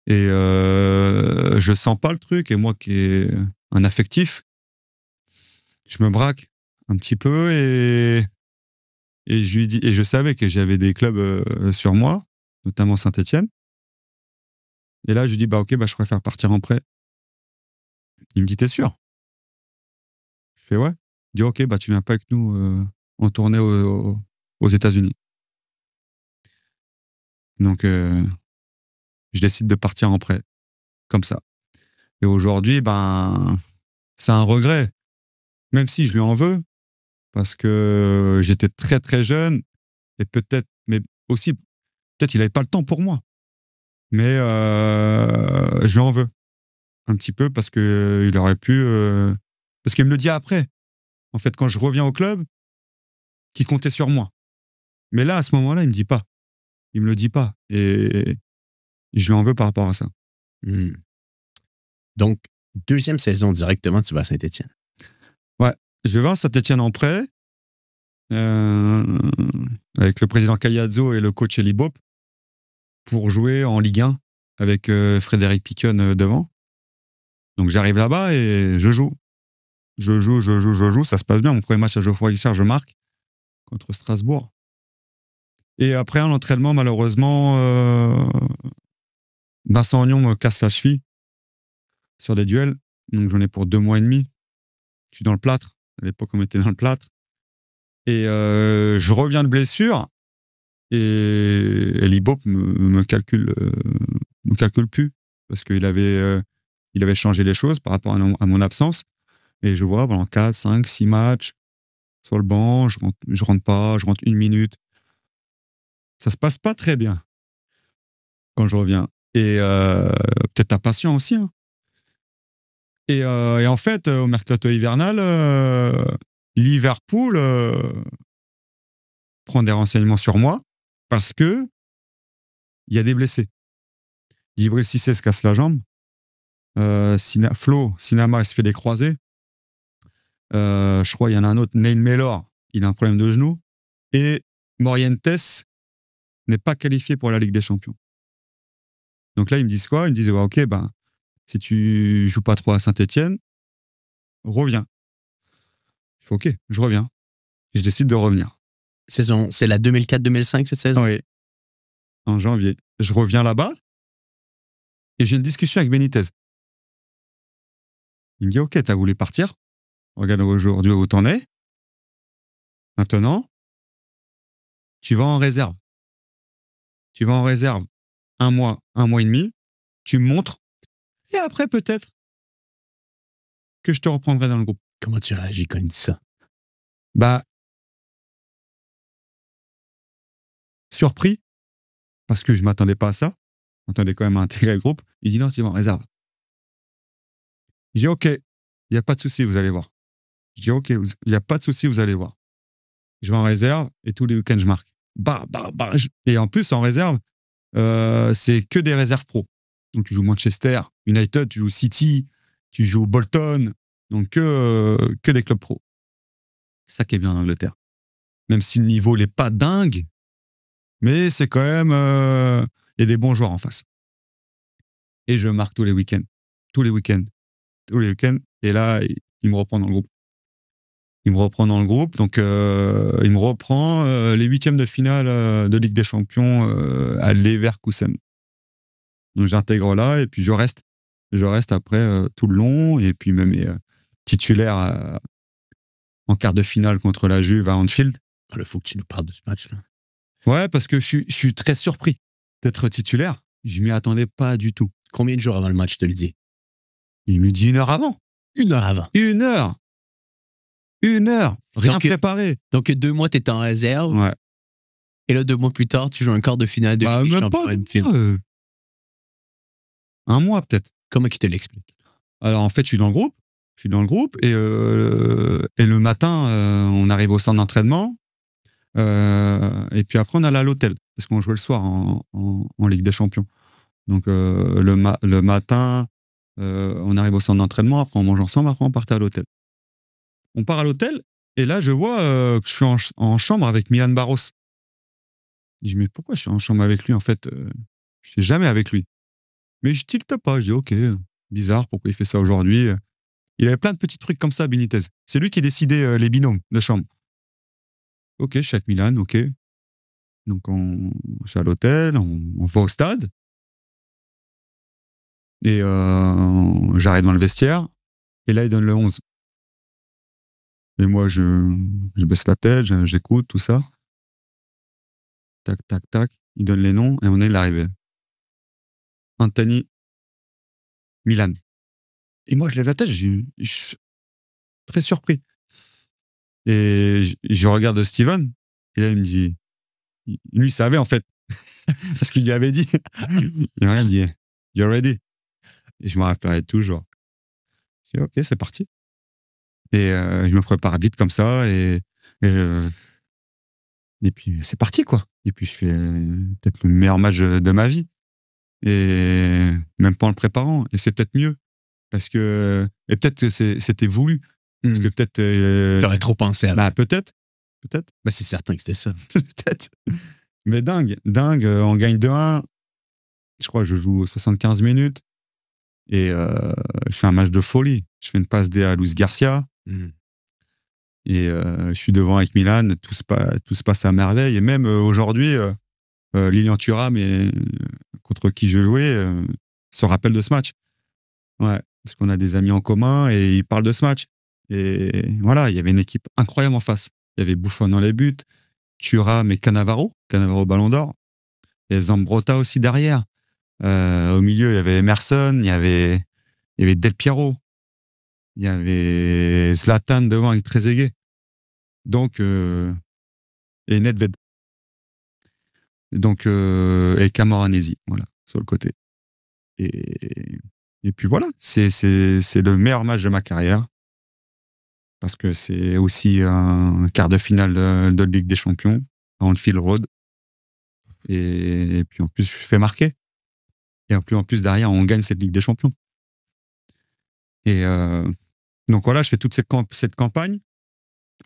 Et je sens pas le truc. Et moi qui est un affectif, je me braque un petit peu et je lui dis, et je savais que j'avais des clubs sur moi, notamment Saint-Etienne. Et là, je lui dis, bah ok, bah je préfère partir en prêt. Il me dit, t'es sûr? Je fais ouais. Il dit, ok, bah tu viens pas avec nous en tournée aux États-Unis. Donc, je décide de partir en prêt, comme ça. Et aujourd'hui, ben, c'est un regret, même si je lui en veux, parce que j'étais très très jeune et peut-être, mais aussi, peut-être il n'avait pas le temps pour moi. Mais je lui en veux un petit peu parce que il aurait pu, parce qu'il me le dit après. En fait, quand je reviens au club, qu'il comptait sur moi. Mais là, à ce moment-là, il me dit pas. Il me le dit pas. Et je lui en veux par rapport à ça. Donc, deuxième saison directement, tu vas à Saint-Étienne. Ouais, je vais à Saint-Étienne en prêt, avec le président Caiazzo et le coach Eli Bopp, pour jouer en Ligue 1 avec Frédéric Piquion devant. Donc j'arrive là-bas et je joue. Je joue, ça se passe bien. Mon premier match à Geoffroy Guichard, je marque contre Strasbourg. Et après un entraînement, malheureusement, Vincent Agnon me casse la cheville sur des duels. Donc j'en ai pour 2 mois et demi. Je suis dans le plâtre. À l'époque, on était dans le plâtre. Et je reviens de blessure. Et Libop me calcule plus parce qu'il avait changé les choses par rapport à mon absence. Et je vois pendant 4, 5, 6 matchs sur le banc, je rentre pas, je rentre 1 minute. Ça se passe pas très bien quand je reviens. Et peut-être impatient aussi. Hein. Et en fait, au mercato hivernal, Liverpool prend des renseignements sur moi parce que il y a des blessés. Djibril Cissé se casse la jambe. Flo Sinama se fait des croisés. Je crois qu'il y en a un autre, Neil Mellor, il a un problème de genou. Et Morientes n'est pas qualifié pour la Ligue des Champions. Donc là, ils me disent quoi? Ils me disent, ouais, ok, ben, si tu joues pas trop à Saint-Etienne, reviens. Je fais, ok, je reviens. Et je décide de revenir. C'est la 2004-2005, cette saison? Oui. En janvier. Je reviens là-bas et j'ai une discussion avec Benitez. Il me dit, ok, t'as voulu partir. Regarde aujourd'hui où t'en es. Maintenant, tu vas en réserve. Tu vas en réserve 1 mois, 1 mois et demi. Tu me montres. Et après, peut-être que je te reprendrai dans le groupe. Comment tu réagis quand il dit ça? Bah, surpris, parce que je ne m'attendais pas à ça. Je m'attendais quand même à intégrer le groupe. Il dit non, tu vas en réserve. J'ai dit ok, il n'y a pas de souci, vous allez voir. Je dis ok, il n'y a pas de souci, vous allez voir. Je vais en réserve et tous les week-ends, je marque. Et en plus, en réserve, c'est que des réserves pro. Donc, tu joues Manchester, United, tu joues City, tu joues Bolton. Donc, que des clubs pro. C'est ça qui est bien en Angleterre. Même si le niveau n'est pas dingue, mais c'est quand même... il y a des bons joueurs en face. Et je marque tous les week-ends. Tous les week-ends. Et là, il me reprend dans le groupe. Donc, il me reprend les 8e de finale de Ligue des Champions à Leverkusen. Donc, j'intègre là et puis je reste. Je reste après tout le long et puis même titulaire en quart de finale contre la Juve à Anfield. Il faut que tu nous parles de ce match-là. Ouais, parce que je suis très surpris d'être titulaire. Je m'y attendais pas du tout. Combien de jours avant le match, je te le dis? Il me dit 1 heure avant. 1 heure avant. 1 heure. 1 heure. Rien préparé. Donc, 2 mois, tu étais en réserve. Ouais. Et là, 2 mois plus tard, tu joues un quart de finale de Ligue des Champions. 1 mois peut-être. Comment il te l'explique? Alors, en fait, je suis dans le groupe. Et le matin, on arrive au centre d'entraînement. Et puis après, on allait à l'hôtel. Parce qu'on jouait le soir en Ligue des Champions. Donc, le matin, on arrive au centre d'entraînement. Après, on mange ensemble. Après, on partait à l'hôtel. On part à l'hôtel. Et là, je vois que je suis en chambre avec Milan Barros. Je dis, mais pourquoi je suis en chambre avec lui? En fait, je suis jamais avec lui. Mais je tilte pas. Je dis, ok, bizarre, pourquoi il fait ça aujourd'hui? Il avait plein de petits trucs comme ça, Benitez. C'est lui qui décidait les binômes de chambre. Ok, je suis avec Milan, ok. Donc, je suis à l'hôtel, on va au stade. Et j'arrive dans le vestiaire. Et là, il donne le 11. Et moi, je baisse la tête, j'écoute tout ça. Tac, tac, tac. Il donne les noms et on est l'arrivée. Anthony, Milan. Et moi, je lève la tête, je suis très surpris. Et je regarde Steven, et là, il me dit, lui, il savait en fait, parce qu'il lui avait dit. Il m'a dit, you're ready. Et je me rappellerai toujours. Je dis, ok, c'est parti. Et je me prépare vite comme ça, et puis c'est parti, quoi. Et puis je fais peut-être le meilleur match de ma vie. Et même pas en le préparant. Et c'est peut-être mieux. Parce que. Et peut-être que c'était voulu. Parce que peut-être. T'aurais trop pensé à. Bah, peut-être. Bah, c'est certain que c'était ça. Peut-être. Mais dingue. On gagne 2-1. Je crois que je joue 75 minutes. Et je fais un match de folie. Je fais une passe D à Luis Garcia. Et je suis devant avec Milan. Tout se passe à merveille. Et même aujourd'hui, Lilian Thuram, contre qui je jouais, se rappelle de ce match. Ouais. Parce qu'on a des amis en commun et ils parlent de ce match. Et voilà, il y avait une équipe incroyable en face. Il y avait Buffon dans les buts. Thuram et Cannavaro Ballon d'Or. Et Zambrotta aussi derrière. Au milieu, il y avait Emerson, il y avait Del Piero, il y avait Zlatan devant avec Trezeguet. Donc, et Nedved. Donc, et Camoranesi, voilà, sur le côté. Et puis voilà, c'est le meilleur match de ma carrière. Parce que c'est aussi un quart de finale de Ligue des Champions, à Anfield Road. Et puis en plus, je fais marquer. Et en plus, derrière, on gagne cette Ligue des Champions. Et donc voilà, je fais toute cette campagne.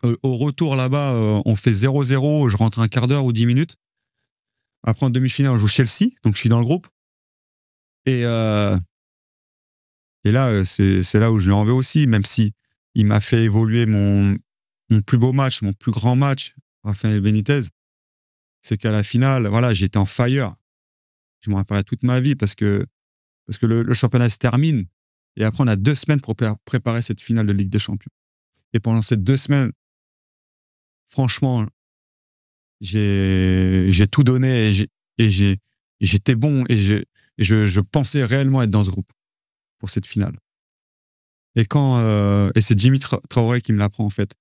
Au retour là-bas, on fait 0-0, je rentre un quart d'heure ou 10 minutes. Après, en demi-finale, on joue Chelsea, donc je suis dans le groupe. Et là, c'est là où je lui en veux aussi, même si il m'a fait évoluer mon plus beau match, mon plus grand match, Rafael Benitez. C'est qu'à la finale, voilà, j'étais en fire. Je me rappellerai toute ma vie parce que le championnat se termine. Et après, on a 2 semaines pour préparer cette finale de Ligue des Champions. Et pendant ces 2 semaines, franchement, j'ai tout donné et j'étais bon et je pensais réellement être dans ce groupe pour cette finale. Et et c'est Jimmy Traoré qui me l'apprend en fait.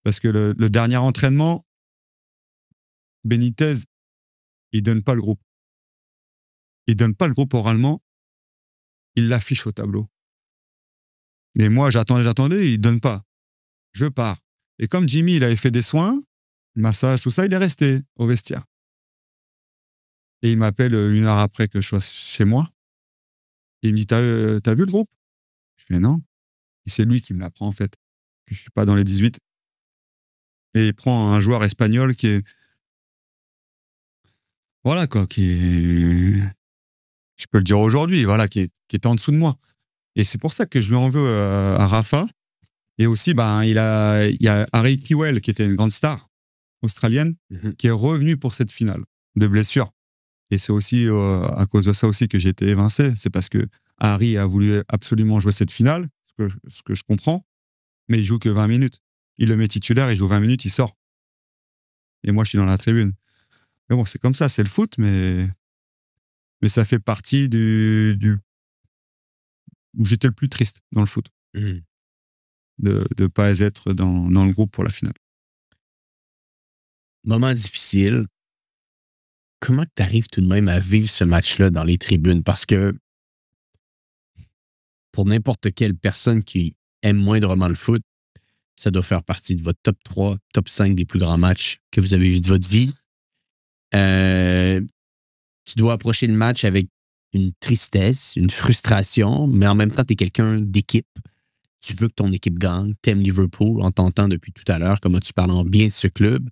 Parce que le dernier entraînement, Benitez, il donne pas le groupe. Il donne pas le groupe oralement, il l'affiche au tableau. Mais moi, j'attendais, il donne pas. Je pars. Et comme Jimmy, il avait fait des soins, massage, tout ça, il est resté au vestiaire. Et il m'appelle 1 heure après que je sois chez moi. Et il me dit, t'as vu le groupe? Je fais non. Et c'est lui qui me l'apprend en fait, que je suis pas dans les 18. Et il prend un joueur espagnol qui est... Voilà quoi, qui est... Je peux le dire aujourd'hui, voilà, qui est en dessous de moi. Et c'est pour ça que je lui en veux à Rafa. Et aussi, ben, il y a Harry Kewell, qui était une grande star australienne, qui est revenu pour cette finale de blessure. Et c'est aussi à cause de ça aussi que j'ai été évincé. C'est parce que Harry a voulu absolument jouer cette finale, ce que je comprends, mais il joue que 20 minutes. Il le met titulaire, il joue 20 minutes, il sort. Et moi, je suis dans la tribune. Mais bon, c'est comme ça, c'est le foot, mais ça fait partie où j'étais le plus triste dans le foot. De ne pas être dans le groupe pour la finale. Moment difficile. Comment tu arrives tout de même à vivre ce match-là dans les tribunes? Parce que pour n'importe quelle personne qui aime moindrement le foot, ça doit faire partie de votre top 3, top 5 des plus grands matchs que vous avez vus de votre vie. Tu dois approcher le match avec une tristesse, une frustration, mais en même temps, tu es quelqu'un d'équipe. Tu veux que ton équipe gagne, t'aimes Liverpool, on t'entend depuis tout à l'heure, comment tu parles en bien de ce club.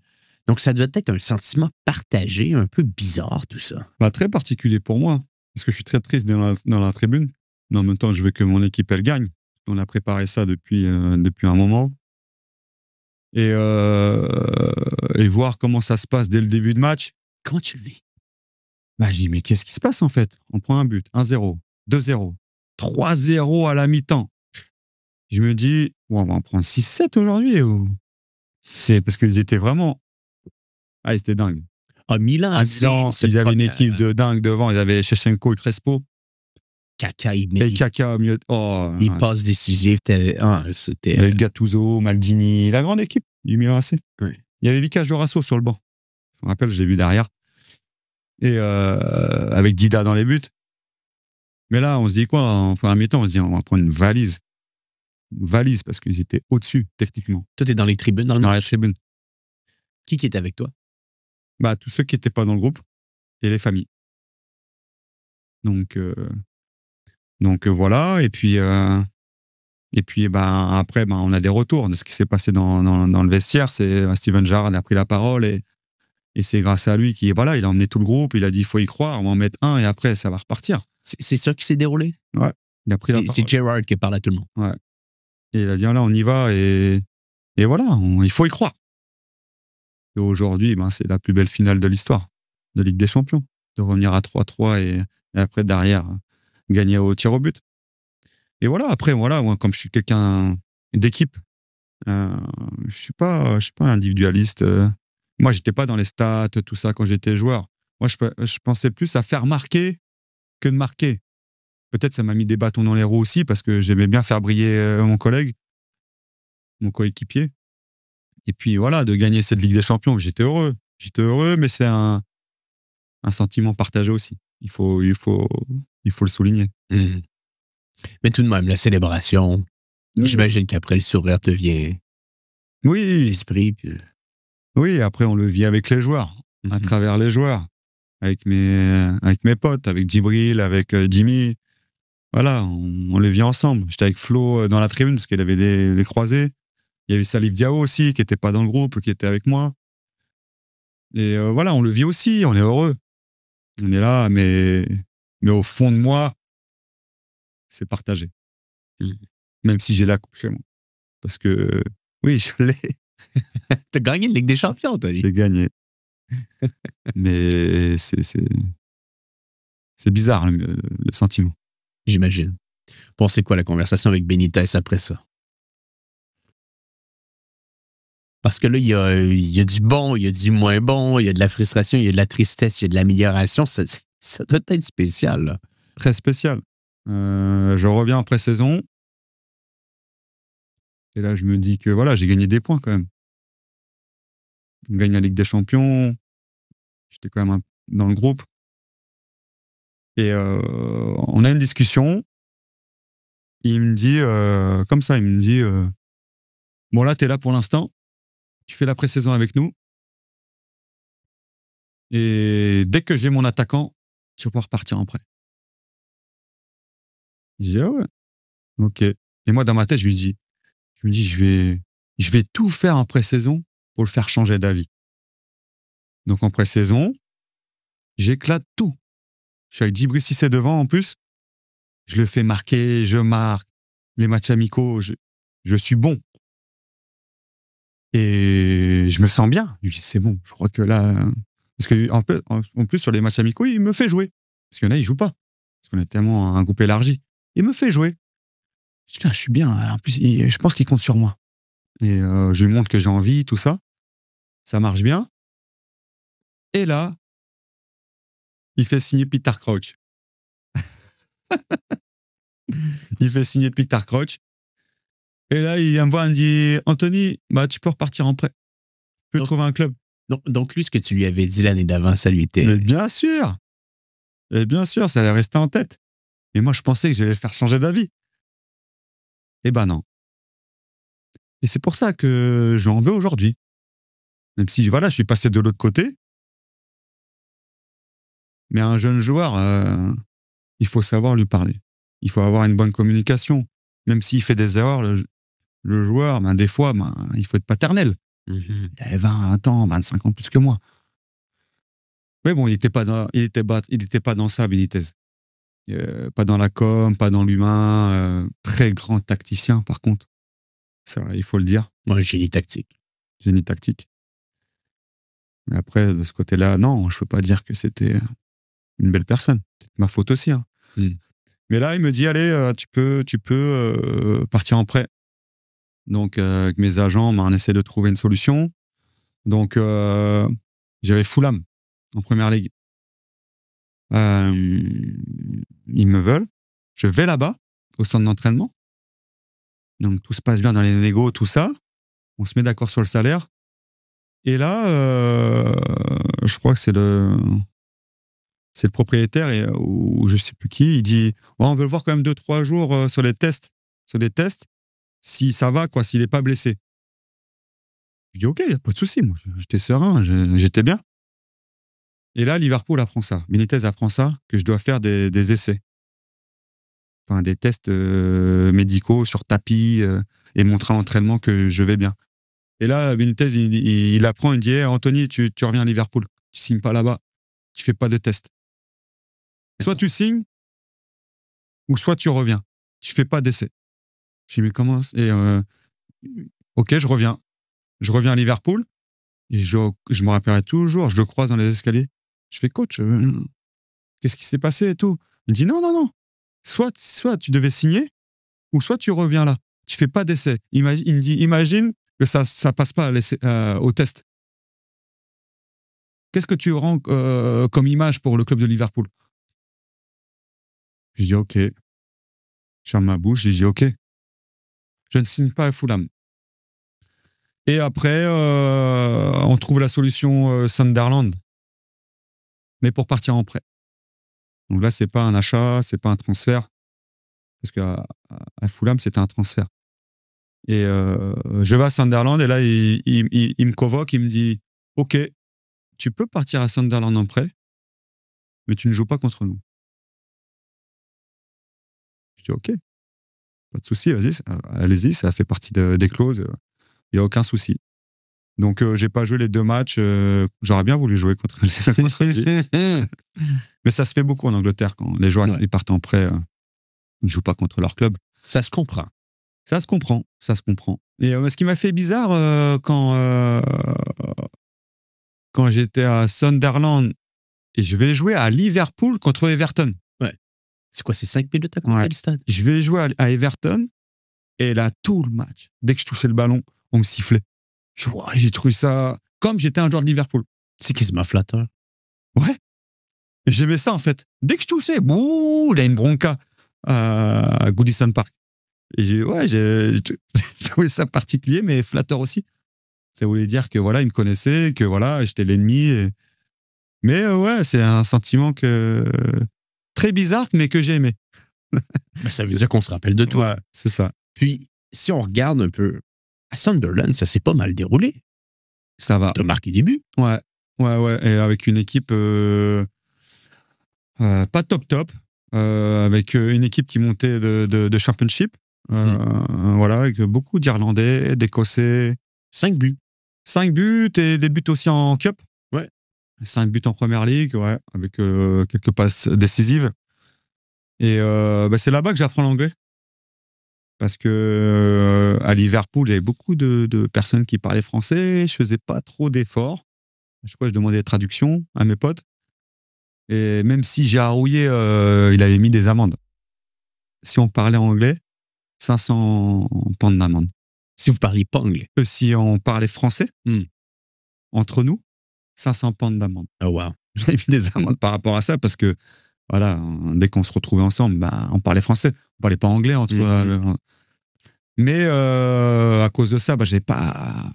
Donc, ça doit être un sentiment partagé, un peu bizarre, tout ça. Bah, très particulier pour moi, parce que je suis très triste dans la tribune. Mais en même temps, je veux que mon équipe, elle gagne. On a préparé ça depuis un moment. Et voir comment ça se passe dès le début de match. Comment tu le vis? Bah, je dis, mais qu'est-ce qui se passe en fait? On prend un but, 1-0, 2-0, 3-0 à la mi-temps. Je me dis, on va en prendre 6-7 aujourd'hui. C'est parce qu'ils étaient vraiment... Ah, ils étaient dingues. Ah, Milan, ils avaient une équipe de dingue devant. Ils avaient Shevchenko et Crespo. Kaka, et Kaka au milieu. Il passe décisif. C'était... Avec Gattuso, Maldini, la grande équipe du Milan AC. Oui. Il y avait Vika Jorasso sur le banc. Je me rappelle, je l'ai vu derrière. Et avec Dida dans les buts. Mais là, on se dit quoi? En premier mi-temps, on se dit, on va prendre une valise. Une valise, parce qu'ils étaient au-dessus, techniquement. Toi, t'es dans les tribunes, dans la tribune. Qui était avec toi? Bah, tous ceux qui n'étaient pas dans le groupe et les familles. Donc voilà. Et puis après, on a des retours de ce qui s'est passé dans le vestiaire. C'est Steven Gerrard a pris la parole et c'est grâce à lui qu'il il a emmené tout le groupe. Il a dit il faut y croire, on va en mettre un et après ça va repartir. C'est ça qui s'est déroulé? Ouais. Il a pris la parole. C'est Gerrard qui parle à tout le monde. Ouais. Et il a dit là on y va et voilà, il faut y croire. Et aujourd'hui, c'est la plus belle finale de l'histoire de Ligue des Champions. De revenir à 3-3 et après, derrière, gagner au tir au but. Et voilà, après, moi, comme je suis quelqu'un d'équipe, je suis pas un individualiste. Moi, j'étais pas dans les stats, tout ça, quand j'étais joueur. Moi, je pensais plus à faire marquer que de marquer. Peut-être ça m'a mis des bâtons dans les roues aussi, parce que j'aimais bien faire briller mon collègue, mon coéquipier. Et puis voilà, de gagner cette Ligue des Champions, j'étais heureux. J'étais heureux, mais c'est un sentiment partagé aussi. Il faut le souligner. Mmh. Mais tout de même, la célébration, j'imagine qu'après, le sourire te vient Oui, l'esprit. Puis... oui, après, on le vit avec les joueurs, à travers les joueurs, avec mes potes, avec Djibril, avec Jimmy. Voilà, on le vit ensemble. J'étais avec Flo dans la tribune, parce qu'il avait les croisés. Il y avait Salif Diao aussi, qui n'était pas dans le groupe, qui était avec moi. Et voilà, on le vit aussi, on est heureux. On est là, mais au fond de moi, c'est partagé. Même si j'ai la coupe chez moi. Parce que, oui, je l'ai. T'as gagné une Ligue des Champions, t'as dit. J'ai gagné. Mais c'est bizarre, le sentiment. J'imagine. Bon, c'est quoi la conversation avec Benitez après ça? Parce que là, il y a du bon, il y a du moins bon, il y a de la frustration, il y a de la tristesse, il y a de l'amélioration. Ça doit être spécial, là. Très spécial. Je reviens après saison. Et là, je me dis que voilà, j'ai gagné des points quand même. On gagne la Ligue des Champions. J'étais quand même dans le groupe. Et on a une discussion. Il me dit, comme ça, il me dit bon, là, t'es là pour l'instant. Tu fais la pré-saison avec nous. Et dès que j'ai mon attaquant, tu vas pouvoir repartir en prêt. Je dis, ah ouais, ok. Et moi, dans ma tête, je me dis, je vais tout faire en pré-saison pour le faire changer d'avis. Donc, en pré-saison, j'éclate tout. Je suis avec Djibril Cissé devant, en plus. Je le fais marquer, je marque. Les matchs amicaux, je suis bon. Et je me sens bien. Je dis, c'est bon, je crois que là... Parce qu'en plus, sur les matchs amicaux, il me fait jouer. Parce qu'il y en a, il ne joue pas. Parce qu'on est tellement un groupe élargi. Il me fait jouer. Je dis, je suis bien. En plus, je pense qu'il compte sur moi. Et je lui montre que j'ai envie, tout ça. Ça marche bien. Et là, il fait signer Peter Crouch. Il fait signer Peter Crouch. Et là, il vient me voir et me dit, Anthony, tu peux repartir en prêt. Tu peux trouver un club. Donc, lui, ce que tu lui avais dit l'année d'avant, ça lui était... Mais bien sûr. Et bien sûr, ça allait rester en tête. Et moi, je pensais que j'allais le faire changer d'avis. Eh ben non. Et c'est pour ça que je en veux aujourd'hui. Même si, voilà, je suis passé de l'autre côté. Mais un jeune joueur, il faut savoir lui parler. Il faut avoir une bonne communication. Même s'il fait des erreurs, le joueur, des fois, il faut être paternel. Il avait 20 ans, 25 ans plus que moi. Mais bon, il n'était pas dans ça, Benitez. Pas dans la com, pas dans l'humain. Très grand tacticien, par contre. Ça, il faut le dire. Ouais, génie tactique. Génie tactique. Mais après, de ce côté-là, non, je ne peux pas dire que c'était une belle personne. C'est ma faute aussi. Hein. Mais là, il me dit, allez, tu peux partir en prêt. Donc, avec mes agents, on essaie de trouver une solution. Donc, j'avais Fulham en première ligue. Ils me veulent. Je vais là-bas, au centre d'entraînement. Donc, tout se passe bien dans les négos, tout ça. On se met d'accord sur le salaire. Et là, je crois que c'est le propriétaire ou je ne sais plus qui. Il dit, on veut le voir quand même 2-3 jours sur des tests, si ça va, quoi, s'il n'est pas blessé. Je dis, ok, il n'y a pas de souci. Moi, j'étais serein, j'étais bien. Et là, Liverpool apprend ça. Benitez apprend ça, que je dois faire des essais. Enfin, des tests médicaux sur tapis et montrer à l'entraînement que je vais bien. Et là, Benitez, il apprend, il dit, hey, Anthony, tu reviens à Liverpool. Tu signes pas là-bas. Tu fais pas de tests. Soit tu signes, ou soit tu reviens. Tu fais pas d'essais. Je dis, mais comment? Et ok, je reviens. Je reviens à Liverpool. Et je me rappellerai toujours, je le croise dans les escaliers. Je fais, coach, qu'est-ce qui s'est passé et tout? Il me dit, non. Soit tu devais signer, ou soit tu reviens là. Tu fais pas d'essai. Il me dit, imagine que ça passe pas au test. qu'est-ce que tu rends comme image pour le club de Liverpool? Je dis OK. Je ferme ma bouche, je dis OK. Je ne signe pas à Fulham. Et après, on trouve la solution Sunderland, mais pour partir en prêt. Donc là, c'est pas un achat, c'est pas un transfert, parce qu'à Fulham, c'était un transfert. Et je vais à Sunderland, et là, il me convoque, il me dit « OK, tu peux partir à Sunderland en prêt, mais tu ne joues pas contre nous. » Je dis « OK, pas de souci, vas-y, allez-y, ça fait partie des clauses, il n'y a aucun souci. » Donc, j'ai pas joué les 2 matchs. J'aurais bien voulu jouer contre le mais ça se fait beaucoup en Angleterre, quand les joueurs ils partent en prêt, ils ne jouent pas contre leur club. Ça se comprend. Ça se comprend, ça se comprend. Et ce qui m'a fait bizarre quand j'étais à Sunderland et je vais jouer à Liverpool contre Everton. Ouais. C'est quoi, c'est 5 minutes à côté du stade? Je vais jouer à Everton et là, tout le match, dès que je touchais le ballon, on me sifflait. J'ai trouvé ça comme j'étais un joueur de Liverpool. C'est quasiment flatteur. Ouais. J'aimais ça, en fait. Dès que je touchais, bouh, il a une bronca à Goodison Park. Et j'ai trouvé ça particulier, mais flatteur aussi. Ça voulait dire que voilà, il me connaissait, que voilà, j'étais l'ennemi. Mais ouais, c'est un sentiment très bizarre, mais que j'ai aimé. Mais ça veut dire qu'on se rappelle de toi. Ouais, c'est ça. Puis, si on regarde un peu, à Sunderland, ça s'est pas mal déroulé. Ça va. T'as marqué des buts. Ouais. Et avec une équipe pas top, avec une équipe qui montait de Championship. Voilà, avec beaucoup d'Irlandais, d'Écossais. 5 buts. 5 buts et des buts aussi en Cup. Ouais. 5 buts en Première Ligue, ouais, avec quelques passes décisives. Et c'est là-bas que j'apprends l'anglais. Parce que à Liverpool, il y avait beaucoup de personnes qui parlaient français. Je faisais pas trop d'efforts. Je demandais des traductions à mes potes. Et même si j'ai Arouillé, il avait mis des amendes. Si on parlait anglais, 500 pounds d'amende. Si vous parliez pas anglais. Si on parlait français, entre nous, 500 pounds d'amende. Oh wow. J'avais mis des amendes par rapport à ça parce que, voilà, dès qu'on se retrouvait ensemble, on parlait français. On parlait pas anglais entre. Mais à cause de ça, j'ai pas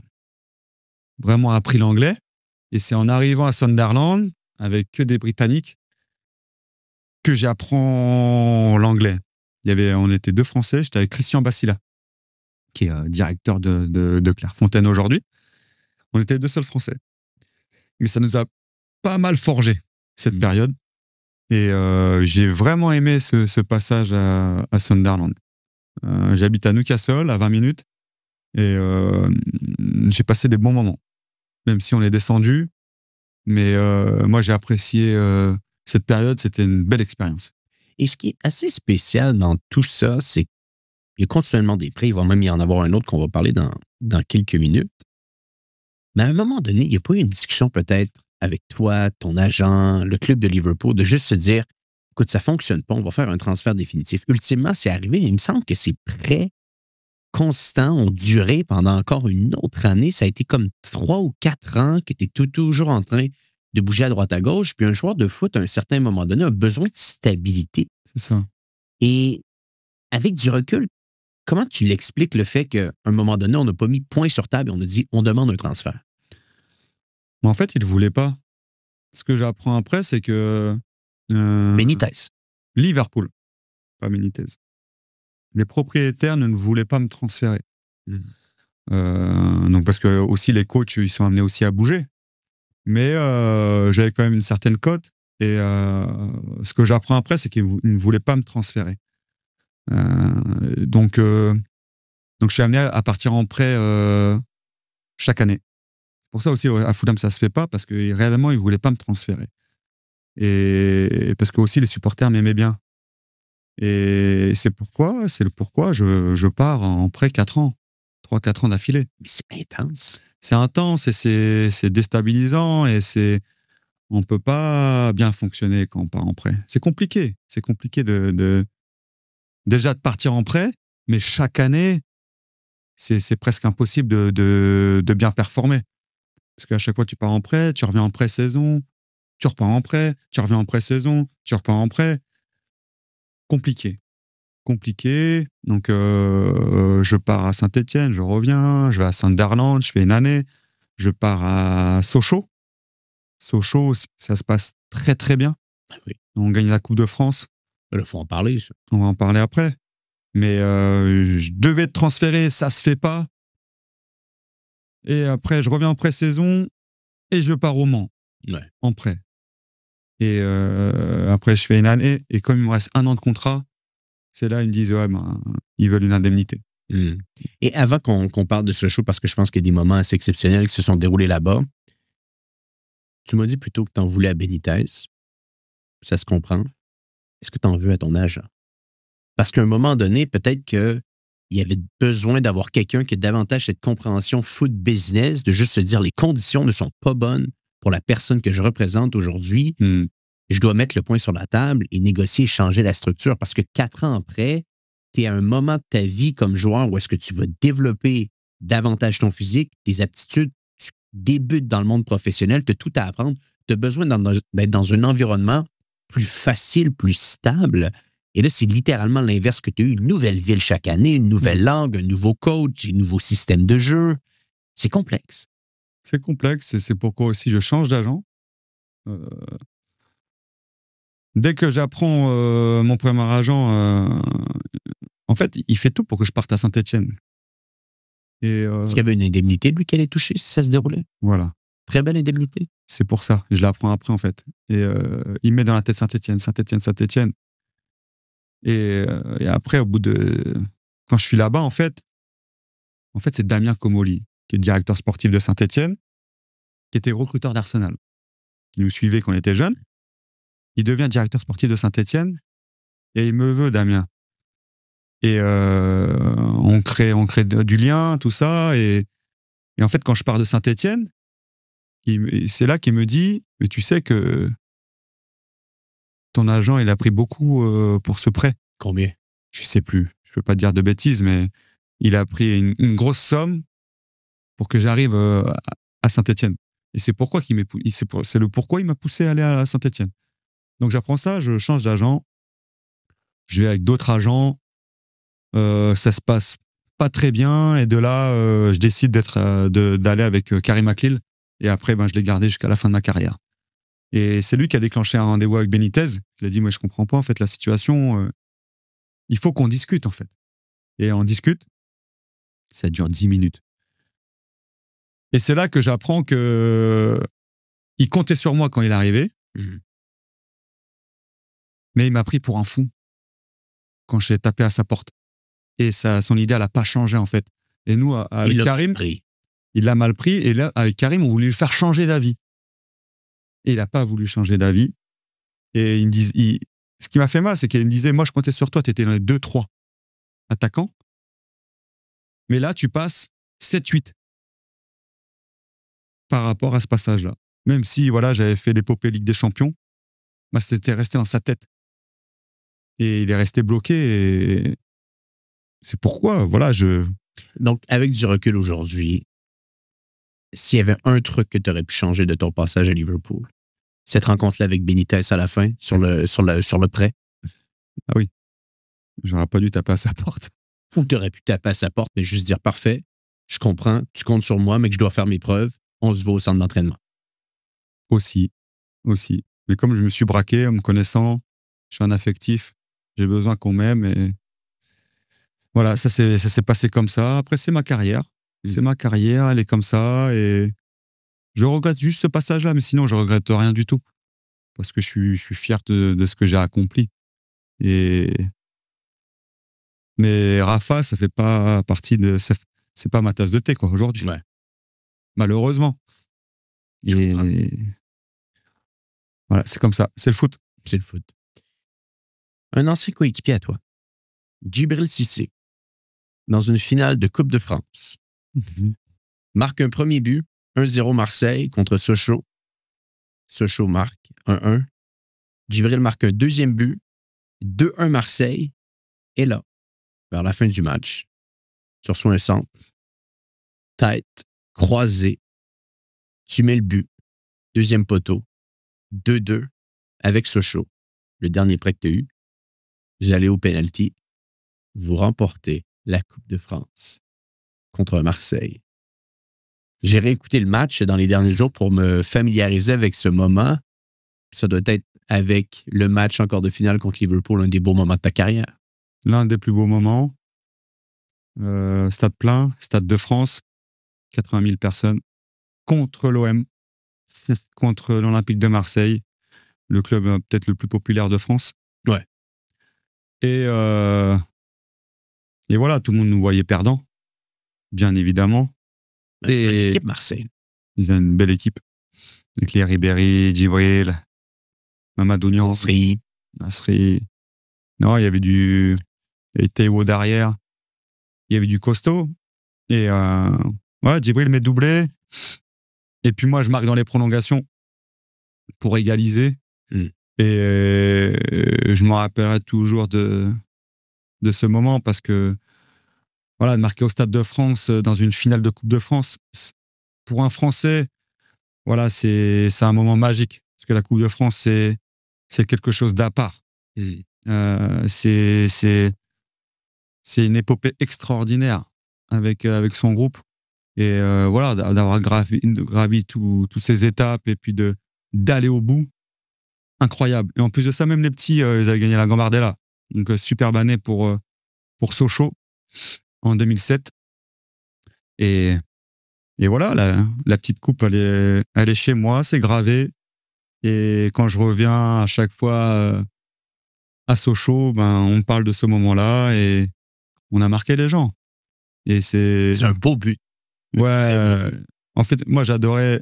vraiment appris l'anglais. Et c'est en arrivant à Sunderland, avec que des Britanniques, que j'apprends l'anglais. On était 2 Français, j'étais avec Christian Bassila, qui est directeur de Clairefontaine aujourd'hui. On était les 2 seuls Français. Mais ça nous a pas mal forgé, cette période. Et j'ai vraiment aimé ce passage à Sunderland. J'habite à Newcastle, à 20 minutes, et j'ai passé des bons moments. Même si on est descendu, mais moi j'ai apprécié cette période, c'était une belle expérience. Et ce qui est assez spécial dans tout ça, c'est qu'il y a continuellement des prix, il va même y en avoir un autre qu'on va parler dans quelques minutes. Mais à un moment donné, il n'y a pas eu une discussion peut-être avec toi, ton agent, le club de Liverpool, de juste se dire, écoute, ça ne fonctionne pas, on va faire un transfert définitif. Ultimement, c'est arrivé, mais il me semble que ces prêts constants ont duré pendant encore une autre année. Ça a été comme 3 ou 4 ans que tu es toujours en train de bouger à droite à gauche. Puis un joueur de foot, à un certain moment donné, a besoin de stabilité. C'est ça. Et avec du recul, comment tu l'expliques le fait qu'à un moment donné, on n'a pas mis point sur table et on a dit on demande un transfert? Mais en fait, il ne voulait pas. Ce que j'apprends après, c'est que. Benitez. Liverpool, pas Benitez. Les propriétaires ne voulaient pas me transférer. Donc parce que aussi les coachs, ils sont amenés aussi à bouger. Mais j'avais quand même une certaine cote. Et ce que j'apprends après, c'est qu'ils ne voulaient pas me transférer. Donc je suis amené à partir en prêt chaque année. Pour ça aussi, à Fulham, ça se fait pas parce que réellement, ils voulaient pas me transférer. Et parce que aussi les supporters m'aimaient bien. Et c'est le pourquoi je pars en prêt 4 ans. 3-4 ans d'affilée. Mais c'est intense. C'est intense et c'est déstabilisant et on peut pas bien fonctionner quand on part en prêt. C'est compliqué. C'est compliqué déjà de partir en prêt, mais chaque année, c'est presque impossible de bien performer. Parce qu'à chaque fois, tu pars en prêt, tu reviens en pré-saison, tu repars en prêt, tu reviens en pré-saison, tu repars en prêt. Compliqué. Donc, je pars à Saint-Étienne, je reviens, je vais à Sunderland, je fais une année. Je pars à Sochaux. Sochaux, ça se passe très, très bien. Oui. On gagne la Coupe de France. Il faut en parler. Ça. On va en parler après. Mais je devais être transféré, ça se fait pas. Et après, je reviens en pré-saison et je pars au Mans. Ouais. En prêt. Et après, je fais une année. Et comme il me reste 1 an de contrat, c'est là, ils me disent, ouais, ben, ils veulent une indemnité. Et avant qu'on parle de ce show, parce que je pense qu'il y a des moments assez exceptionnels qui se sont déroulés là-bas, tu m'as dit plutôt que tu en voulais à Benitez. Ça se comprend. Est-ce que tu en veux à ton agent? Parce qu'à un moment donné, peut-être qu'il y avait besoin d'avoir quelqu'un qui ait davantage cette compréhension foot business, de juste se dire les conditions ne sont pas bonnes pour la personne que je représente aujourd'hui. Je dois mettre le point sur la table et négocier et changer la structure parce que 4 ans après, tu es à un moment de ta vie comme joueur où est-ce que tu vas développer davantage ton physique, tes aptitudes, tu débutes dans le monde professionnel, tu as tout à apprendre, tu as besoin d'être dans un environnement plus facile, plus stable. Et là, c'est littéralement l'inverse que tu as eu. Une nouvelle ville chaque année, une nouvelle langue, un nouveau coach, un nouveau système de jeu. C'est complexe. C'est complexe et c'est pourquoi aussi je change d'agent. Dès que j'apprends mon premier agent, en fait, il fait tout pour que je parte à Saint-Étienne. Est-ce qu'il y avait une indemnité, lui, qui allait toucher si ça se déroulait? Voilà. Très belle indemnité. C'est pour ça. Je l'apprends après, en fait. Et il me met dans la tête Saint-Étienne. Et après, au bout de... Quand je suis là-bas, en fait, c'est Damien Comolli, qui est directeur sportif de Saint-Étienne, qui était recruteur d'Arsenal, qui nous suivait quand on était jeunes. Il devient directeur sportif de Saint-Étienne et il me veut, Damien. Et on crée du lien, tout ça. Et en fait, quand je pars de Saint-Étienne, c'est là qu'il me dit, mais tu sais que ton agent, il a pris beaucoup pour ce prêt. Combien? Je sais plus. Je peux pas te dire de bêtises, mais il a pris une grosse somme pour que j'arrive à Saint-Étienne. Et c'est pourquoi c'est le pourquoi il m'a poussé à aller à Saint-Étienne. Donc j'apprends ça, je change d'agent, je vais avec d'autres agents, ça se passe pas très bien, et de là, je décide d'aller avec Karim Aklil, et après, je l'ai gardé jusqu'à la fin de ma carrière. Et c'est lui qui a déclenché un rendez-vous avec Benitez. Je lui ai dit, moi, je comprends pas, en fait, la situation, il faut qu'on discute, en fait. Et on discute, ça dure 10 minutes. Et c'est là que j'apprends que il comptait sur moi quand il est arrivé. Mais il m'a pris pour un fou quand j'ai tapé à sa porte. Et son idée, elle n'a pas changé, en fait. Et nous, avec Karim, il l'a mal pris. Et là, avec Karim, on voulait lui faire changer d'avis. Et il n'a pas voulu changer d'avis. Et ce qui m'a fait mal, c'est qu'il me disait, moi, je comptais sur toi, tu étais dans les 2-3 attaquants. Mais là, tu passes 7-8 par rapport à ce passage-là. Même si, voilà, j'avais fait l'épopée Ligue des Champions, c'était resté dans sa tête. Et il est resté bloqué. Et c'est pourquoi, voilà, Donc, avec du recul aujourd'hui, s'il y avait un truc que tu aurais pu changer de ton passage à Liverpool, cette rencontre-là avec Benitez à la fin, sur le prêt. Ah oui. J'aurais pas dû taper à sa porte. Ou tu aurais pu taper à sa porte, mais juste dire, parfait, je comprends, tu comptes sur moi, mais que je dois faire mes preuves, on se voit au centre d'entraînement. Aussi. Mais comme je me suis braqué, en me connaissant, je suis un affectif, j'ai besoin qu'on m'aime, et voilà, ça s'est passé comme ça. Après, c'est ma carrière. C'est ma carrière, elle est comme ça, et je regrette juste ce passage-là, mais sinon, je regrette rien du tout. Parce que je suis fier de ce que j'ai accompli. Mais Rafa, ça fait pas partie de... C'est pas ma tasse de thé, quoi, aujourd'hui. Ouais. Malheureusement. Et voilà, c'est comme ça. C'est le foot. C'est le foot. Un ancien coéquipier à toi, Djibril Cissé, dans une finale de Coupe de France, marque un premier but, 1-0 Marseille contre Sochaux. Sochaux marque 1-1. Djibril marque un deuxième but, 2-1 Marseille. Et là, vers la fin du match, tu reçois un centre, tête croisée, Tu mets le but. Deuxième poteau. 2-2 avec Sochaux. Le dernier prêt que tu as eu. Vous allez au penalty. Vous remportez la Coupe de France contre Marseille. J'ai réécouté le match dans les derniers jours pour me familiariser avec ce moment. Ça doit être avec le match encore de finale contre Liverpool, un des beaux moments de ta carrière. L'un des plus beaux moments. Stade plein, Stade de France, 80 000 personnes, contre l'OM, contre l'Olympique de Marseille, le club peut-être le plus populaire de France. Ouais. Et voilà, tout le monde nous voyait perdants, bien évidemment. Et l'équipe Marseille. Ils ont une belle équipe. Avec les Ribéry, Djibril, Mamadou Niasse, Nasri. Non, il y avait du Théo derrière. Il y avait du costaud. Et Djibril met doublé. Et puis moi, je marque dans les prolongations pour égaliser. Et je me rappellerai toujours de ce moment parce que voilà, de marquer au Stade de France dans une finale de Coupe de France, pour un Français, voilà, c'est un moment magique. Parce que la Coupe de France, c'est quelque chose d'à part. C'est une épopée extraordinaire avec son groupe. Et voilà, d'avoir gravi toutes ces étapes et puis d'aller au bout. Incroyable. Et en plus de ça, même les petits, ils avaient gagné la Gambardella. Donc, superbe année pour Sochaux en 2007. Et voilà, la petite coupe, elle est chez moi, c'est gravé. Et quand je reviens à chaque fois à Sochaux, on parle de ce moment-là et on a marqué les gens. Et c'est un beau but. Ouais. En fait, moi, j'adorais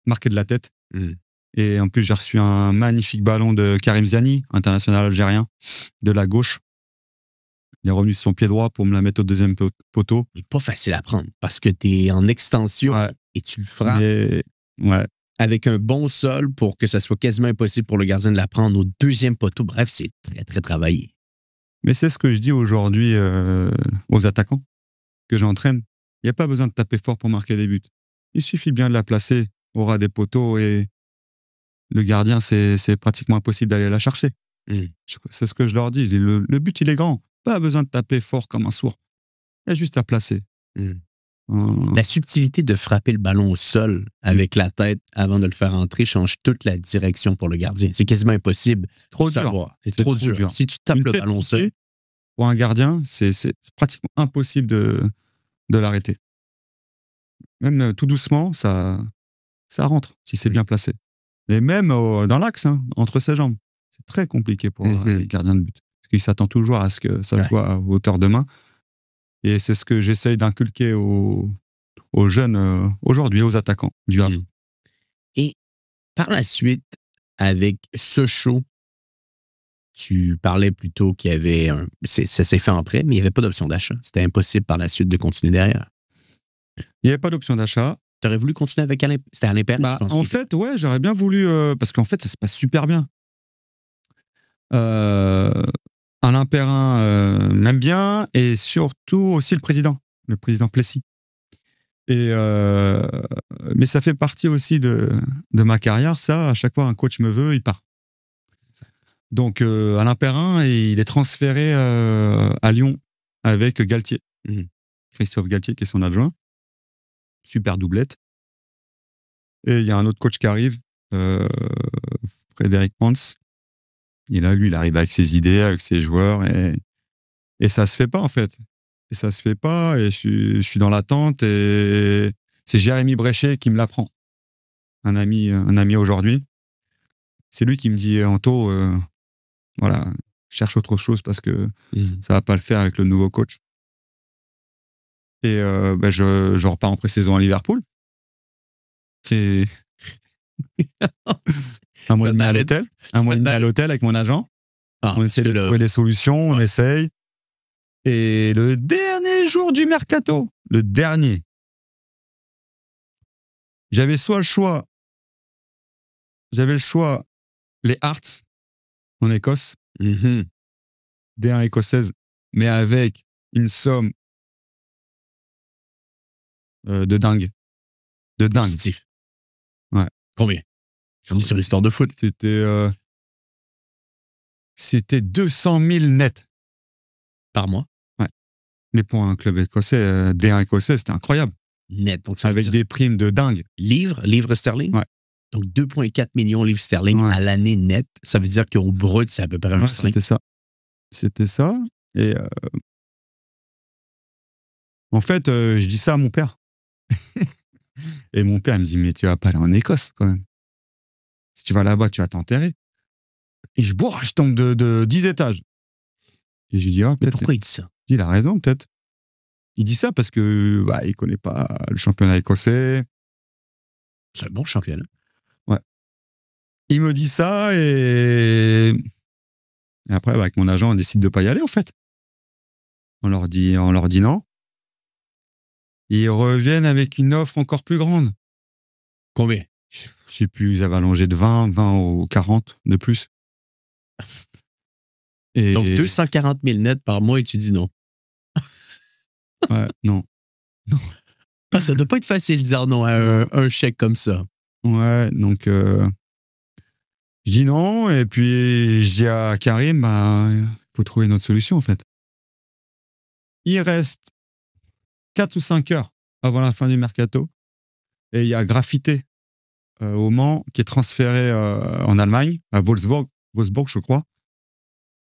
marquer de la tête. Et en plus, j'ai reçu un magnifique ballon de Karim Ziani, international algérien, de la gauche. Il est revenu sur son pied droit pour me la mettre au deuxième poteau. C'est pas facile à prendre parce que tu es en extension et tu le frappes avec un bon sol pour que ça soit quasiment impossible pour le gardien de la prendre au deuxième poteau. Bref, c'est très, très travaillé. Mais c'est ce que je dis aujourd'hui aux attaquants que j'entraîne. Il n'y a pas besoin de taper fort pour marquer des buts. Il suffit bien de la placer au ras des poteaux et le gardien, c'est pratiquement impossible d'aller la chercher. C'est ce que je leur dis. Le but, il est grand. Pas besoin de taper fort comme un sourd. Il y a juste à placer. La subtilité de frapper le ballon au sol avec la tête avant de le faire entrer change toute la direction pour le gardien. C'est quasiment impossible. Trop dur. savoir. C'est trop dur. Si tu tapes le ballon au sol. Pour un gardien, c'est pratiquement impossible de l'arrêter. Même tout doucement, ça rentre si c'est bien placé. Et même dans l'axe, entre ses jambes. C'est très compliqué pour les gardiens de but. Parce qu'il s'attend toujours à ce que ça soit à hauteur de main. Et c'est ce que j'essaye d'inculquer aux jeunes aujourd'hui, aux attaquants du Havre. Et par la suite, avec Sochaux, tu parlais plutôt qu'il y avait ça s'est fait en prêt, mais il n'y avait pas d'option d'achat. C'était impossible par la suite de continuer derrière. Il n'y avait pas d'option d'achat. Tu aurais voulu continuer avec Alain? C'était Alain Perrin, je pense. En fait, ouais, j'aurais bien voulu, parce qu'en fait, ça se passe super bien. Alain Perrin m'aime bien, et surtout aussi le président Plessis. Mais ça fait partie aussi de ma carrière, ça. À chaque fois, un coach me veut, il part. Donc, Alain Perrin, il est transféré à Lyon avec Galtier. Christophe Galtier, qui est son adjoint. Super doublette. Et il y a un autre coach qui arrive, Frédéric Hans. Et là, lui, il arrive avec ses idées, avec ses joueurs, et ça se fait pas, en fait. Et ça se fait pas, et je suis dans l'attente, et c'est Jérémy Bréchet qui me l'apprend. Un ami aujourd'hui. C'est lui qui me dit, Anto, voilà, cherche autre chose parce que ça va pas le faire avec le nouveau coach. Et je repars en pré-saison à Liverpool. Et un mois et demi à l'hôtel avec mon agent. On essaie de trouver des solutions, on essaye. Et le dernier jour du mercato, j'avais le choix, les Hearts en Écosse, D1 écossaise, mais avec une somme de dingue. Ouais. Combien? On est sur l'histoire de foot. C'était 200 000 net. Par mois? Ouais. Mais pour un club écossais, D1 écossais, c'était incroyable. Net. Donc ça avec des primes de dingue. Livres sterling? Ouais. Donc 2,4 millions de livres sterling à l'année net. Ça veut dire qu'au brut, c'est à peu près un sterling. C'était ça. Et en fait, je dis ça à mon père. Et mon père, il me dit, mais tu vas pas aller en Écosse, quand même. Si tu vas là-bas, tu vas t'enterrer. Et je tombe de 10 étages. Et je lui dis, peut-être. Pourquoi il dit ça? Il a raison, peut-être. Il dit ça parce que il connaît pas le championnat écossais. C'est un bon championnat. Ouais. Il me dit ça et après, avec mon agent, on décide de pas y aller, en fait. On leur dit non. Ils reviennent avec une offre encore plus grande. Combien? Je sais plus, ils avaient allongé de 20 ou 40 de plus. Donc 240 000 net par mois et tu dis non. Ouais, non. Ah, ça doit pas être facile de dire non à un chèque comme ça. Ouais, donc je dis non et puis je dis à Karim, il faut trouver une autre solution en fait. Il reste 4 ou 5 heures avant la fin du mercato et il y a Graffité au Mans qui est transféré en Allemagne, à Wolfsburg, je crois.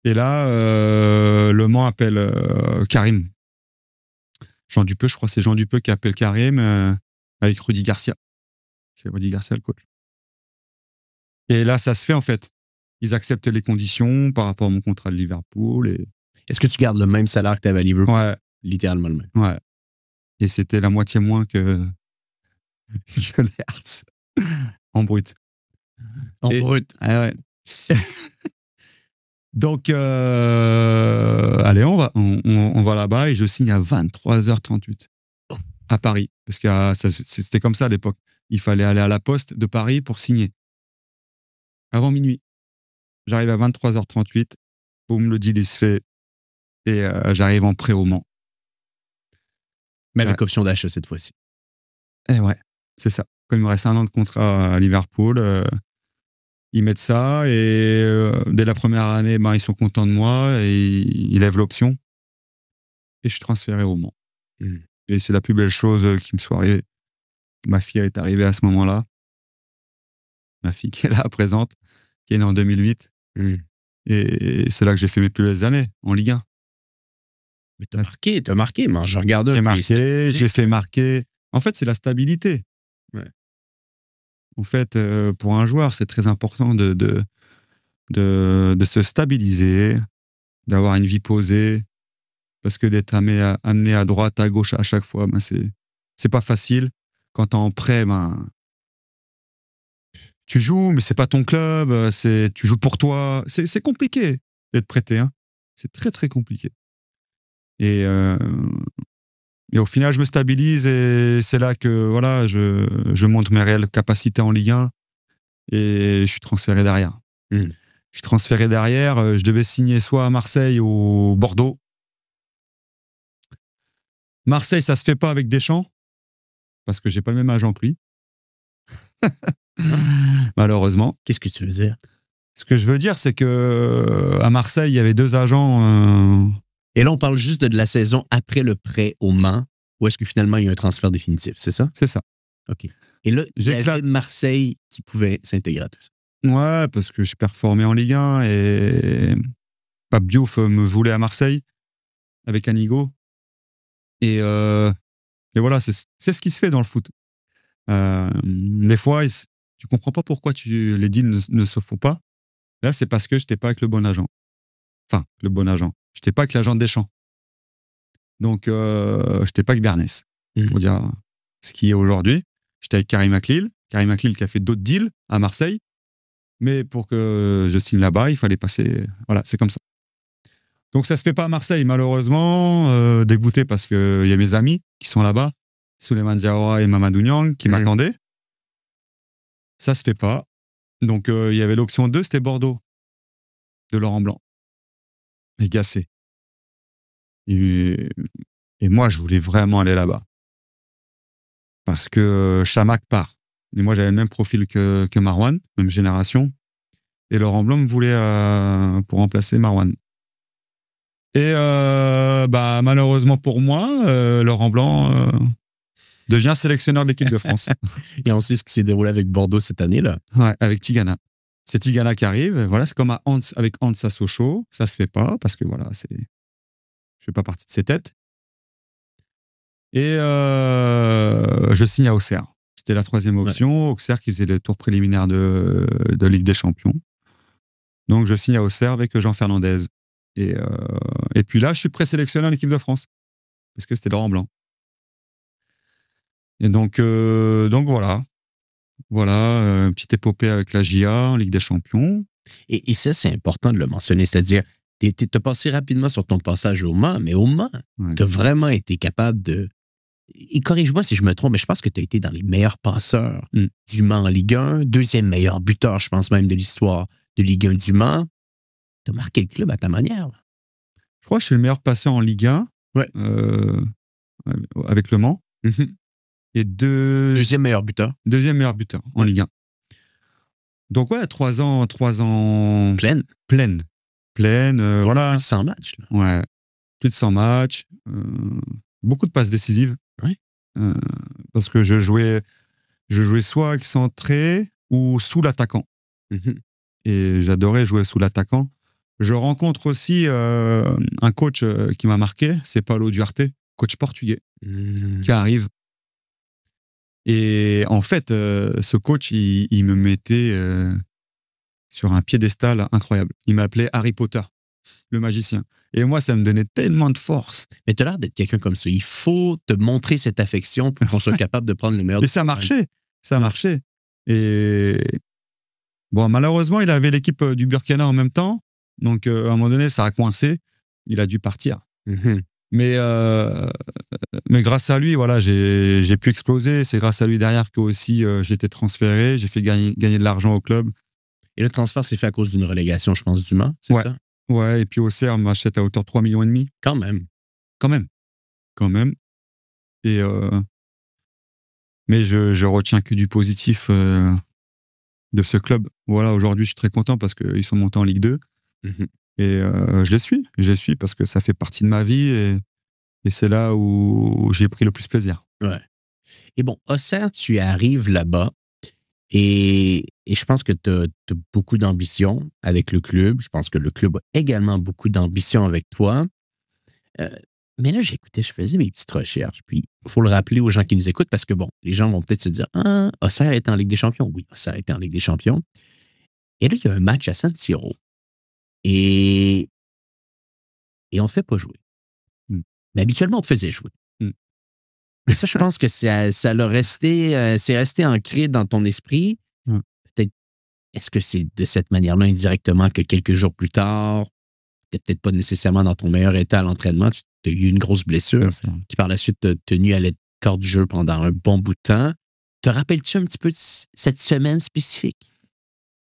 Et là, Le Mans appelle Karim. Jean Dupeux, je crois, c'est Jean Dupeux qui appelle Karim avec Rudy Garcia. C'est Rudy Garcia le coach. Et là, ça se fait en fait. Ils acceptent les conditions par rapport à mon contrat de Liverpool. Et... Est-ce que tu gardes le même salaire que tu avais à Liverpool? Ouais. Littéralement le même. Ouais. Et c'était la moitié moins que les Hearts. En brut. Brut. Ah ouais. Donc, allez, on va là-bas et je signe à 23h38 à Paris. Parce que c'était comme ça à l'époque. Il fallait aller à la poste de Paris pour signer. Avant minuit. J'arrive à 23h38. Boum, le deal il se fait. Et j'arrive en prêt au Mans. Mais avec option d'achat cette fois-ci. Eh ouais, c'est ça. Comme il me reste 1 an de contrat à Liverpool, ils mettent ça et dès la première année, ils sont contents de moi et ils lèvent l'option. Et je suis transféré au Mans. Et c'est la plus belle chose qui me soit arrivée. Ma fille est arrivée à ce moment-là. Ma fille qui est là, présente, qui est née en 2008. Et c'est là que j'ai fait mes plus belles années, en Ligue 1. Mais t'as marqué, mais je regarde. J'ai fait marquer. En fait, c'est la stabilité. Ouais. En fait, pour un joueur, c'est très important de se stabiliser, d'avoir une vie posée, parce que d'être amené à droite, à gauche à chaque fois, c'est pas facile. Quand t'es en prêt, tu joues, mais c'est pas ton club, tu joues pour toi. C'est compliqué d'être prêté, hein. C'est très très compliqué. Et au final, je me stabilise et c'est là que voilà, je montre mes réelles capacités en Ligue 1 et je suis transféré derrière. Je suis transféré derrière, je devais signer soit à Marseille ou Bordeaux. Marseille, ça se fait pas avec Deschamps parce que j'ai pas le même agent que lui. Malheureusement. Qu'est-ce que tu veux dire? Ce que je veux dire, c'est que à Marseille, il y avait 2 agents. Et là, on parle juste de la saison après le prêt au Mans, ou est-ce que finalement, il y a un transfert définitif, c'est ça? C'est ça. OK. Et là, il y avait Marseille qui pouvait s'intégrer à tout ça. Ouais, parce que je performais en Ligue 1 et Pape Diouf me voulait à Marseille avec Anigo. Et voilà, c'est ce qui se fait dans le foot. Des fois, tu comprends pas pourquoi les deals ne se font pas. Là, c'est parce que je n'étais pas avec le bon agent. Enfin, le bon agent. Je n'étais pas avec l'agent de Deschamps. Donc, je n'étais pas avec Bernès. Pour dire ce qui est aujourd'hui. J'étais avec Karim Aklil. Karim Aklil qui a fait d'autres deals à Marseille. Mais pour que je signe là-bas, il fallait passer... Voilà, c'est comme ça. Donc, ça ne se fait pas à Marseille, malheureusement. Dégoûté parce qu'il y a mes amis qui sont là-bas. Souleymane Diawara et Mamadou Niang qui m'attendaient. Ça ne se fait pas. Donc, il y avait l'option 2, c'était Bordeaux. De Laurent Blanc. Et Gassé. Et moi, je voulais vraiment aller là-bas. Parce que Chamac part. Et moi, j'avais le même profil que Marouane, même génération. Et Laurent Blanc me voulait pour remplacer Marouane. Et malheureusement pour moi, Laurent Blanc devient sélectionneur de l'équipe de France. Et on sait ce qui s'est déroulé avec Bordeaux cette année-là. Ouais, avec Tigana. C'est Tigana qui arrive. Voilà, c'est comme avec Hans à Sochaux. Ça se fait pas parce que voilà, je fais pas partie de ses têtes. Et je signe à Auxerre. C'était la 3e option. Ouais. Auxerre qui faisait le tour préliminaire de Ligue des Champions. Donc je signe à Auxerre avec Jean Fernandez. Et puis là, je suis présélectionné en équipe de France parce que c'était Laurent Blanc. Et donc voilà. Voilà, une petite épopée avec la GIA en Ligue des Champions. Et ça, c'est important de le mentionner. C'est-à-dire, tu as passé rapidement sur ton passage au Mans, mais au Mans, tu as vraiment été capable de... Et corrige-moi si je me trompe, mais je pense que tu as été dans les meilleurs passeurs du Mans en Ligue 1, 2e meilleur buteur, je pense même, de l'histoire de Ligue 1 du Mans. Tu as marqué le club à ta manière. Je crois que je suis le meilleur passeur en Ligue 1 avec Le Mans. Mm-hmm. Et 2e meilleur buteur. 2e meilleur buteur en Ligue 1. Donc ouais, 3 ans pleine, voilà. Plus de 100 matchs. Là. Ouais, plus de 100 matchs, beaucoup de passes décisives. Oui. Parce que je jouais soit excentré ou sous l'attaquant. Mm-hmm. Et j'adorais jouer sous l'attaquant. Je rencontre aussi un coach qui m'a marqué, c'est Paulo Duarte, coach portugais, qui arrive. Et en fait, ce coach, il me mettait sur un piédestal incroyable. Il m'appelait Harry Potter, le magicien. Et moi, ça me donnait tellement de force. Mais tu as l'air d'être quelqu'un comme ça. Il faut te montrer cette affection pour qu'on soit capable de prendre le meilleur. Et ça marchait. Ça marchait. Et bon, malheureusement, il avait l'équipe du Burkina en même temps. Donc, à un moment donné, ça a coincé. Il a dû partir. Mm-hmm. Mais grâce à lui, voilà, j'ai pu exploser. C'est grâce à lui derrière que aussi j'ai été transféré. J'ai fait gagner de l'argent au club. Et le transfert s'est fait à cause d'une relégation, je pense, du Mans, c'est ça? Ouais, et puis Auxerre m'achète à hauteur de 3,5 millions. Quand même. Et mais je retiens que du positif de ce club. Voilà, aujourd'hui, je suis très content parce qu'ils sont montés en Ligue 2. Mm-hmm. Et je les suis parce que ça fait partie de ma vie et c'est là où j'ai pris le plus plaisir. Ouais. Et bon, Auxerre, tu arrives là-bas et je pense que tu as beaucoup d'ambition avec le club. Je pense que le club a également beaucoup d'ambition avec toi. Mais là, j'écoutais, je faisais mes petites recherches. Puis, il faut le rappeler aux gens qui nous écoutent parce que, bon, les gens vont peut-être se dire « Ah, Auxerre était en Ligue des Champions. » Oui, Auxerre était en Ligue des Champions. Et là, il y a un match à San Siro. Et on ne te fait pas jouer. Mais habituellement, on te faisait jouer. Et ça, je pense que ça l'a resté, c'est resté ancré dans ton esprit. Peut-être, est-ce que c'est de cette manière-là indirectement que quelques jours plus tard, tu n'es peut-être pas nécessairement dans ton meilleur état à l'entraînement, tu as eu une grosse blessure qui par la suite t'a tenu à l'écart du jeu pendant un bon bout de temps. Te rappelles-tu un petit peu de cette semaine spécifique?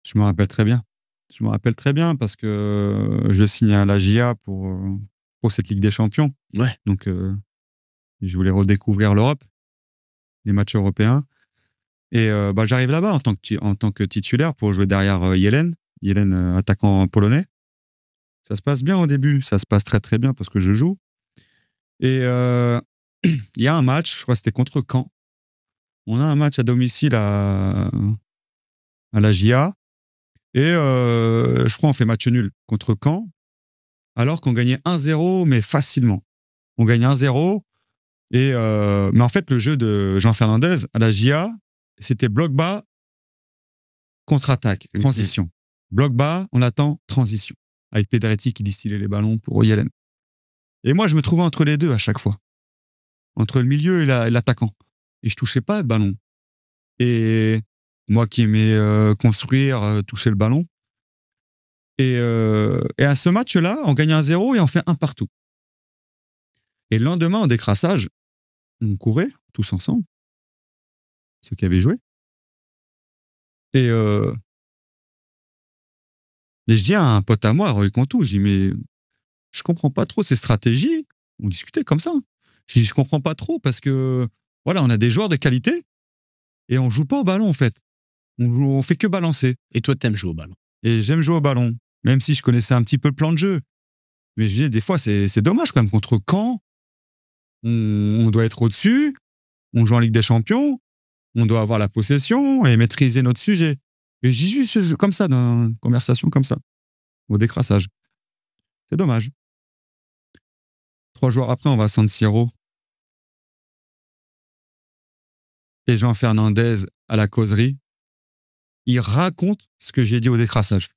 Je me rappelle très bien. Je me rappelle très bien parce que je signe à la GIA pour cette Ligue des Champions. Ouais. Donc, je voulais redécouvrir l'Europe, les matchs européens. Et j'arrive là-bas en tant que titulaire pour jouer derrière Yelen, attaquant polonais. Ça se passe bien au début, ça se passe très très bien parce que je joue. Et il y a un match, je crois que c'était contre Caen. On a un match à domicile à la GIA. Et je crois qu'on fait match nul contre Caen, alors qu'on gagnait 1-0, mais facilement. On gagne 1-0. Mais en fait, le jeu de Jean Fernandez à la GIA, c'était bloc bas, contre-attaque, transition. Bloc bas, on attend, transition. Avec Pedretti qui distillait les ballons pour Yelen. Et moi, je me trouvais entre les deux à chaque fois. Entre le milieu et l'attaquant. Et je touchais pas le ballon. Et moi qui aimais construire, toucher le ballon. Et à ce match-là, on gagne 1-0 et on fait 1 partout. Et le lendemain, en décrassage, on courait tous ensemble, ceux qui avaient joué. Et je dis à un pote à moi, Roy Contou, je dis, mais je comprends pas trop ces stratégies. On discutait comme ça. Je dis, je comprends pas trop parce que, voilà, on a des joueurs de qualité, et on joue pas au ballon, en fait. On fait que balancer. Et toi, t'aimes jouer au ballon. Et j'aime jouer au ballon, même si je connaissais un petit peu le plan de jeu. Mais je dis, des fois, c'est dommage quand même. Contre Caen, on doit être au-dessus, on joue en Ligue des Champions, on doit avoir la possession et maîtriser notre sujet. Et j'y suis juste comme ça, dans une conversation comme ça, au décrassage. C'est dommage. 3 jours après, on va à San Siro. Et Jean Fernandez à la causerie, il raconte ce que j'ai dit au décrassage.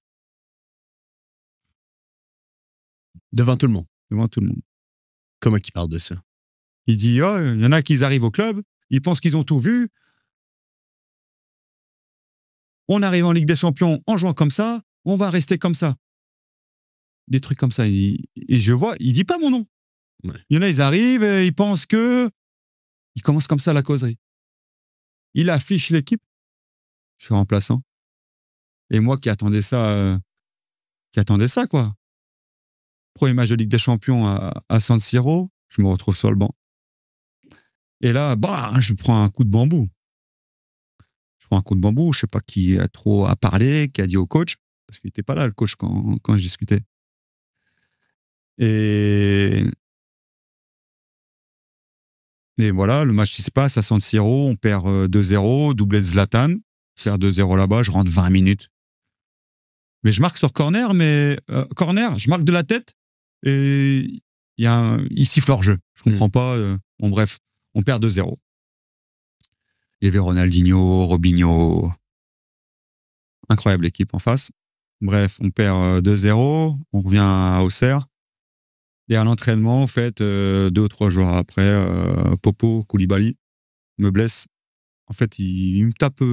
Devant tout le monde. Devant tout le monde. Comment il parle de ça? Il dit, oh, il y en a qui arrivent au club, ils pensent qu'ils ont tout vu. On arrive en Ligue des Champions en jouant comme ça, on va rester comme ça. Des trucs comme ça. Et je vois, il dit pas mon nom. Ouais. Il y en a, ils arrivent, ils pensent que... Il commence comme ça la causerie. Il affiche l'équipe. Je suis remplaçant. Et moi qui attendais ça, quoi. Premier match de Ligue des Champions à San Siro, je me retrouve sur le banc. Et là, je prends un coup de bambou. Je sais pas qui a trop à parler, qui a dit au coach, parce qu'il n'était pas là, le coach, quand je discutais. Et voilà, le match qui se passe à San Siro, on perd 2-0, doublé de Zlatan, faire 2-0 là-bas, je rentre 20 minutes. Mais je marque sur corner, je marque de la tête, et il siffle hors jeu. Je comprends pas. Bon, bref, on perd 2-0. Il y avait Ronaldinho, Robinho. Incroyable équipe en face. Bref, on perd 2-0, on revient à Auxerre. Et à l'entraînement, en fait, 2 ou 3 jours après, Popo Koulibaly me blesse. En fait, il me tape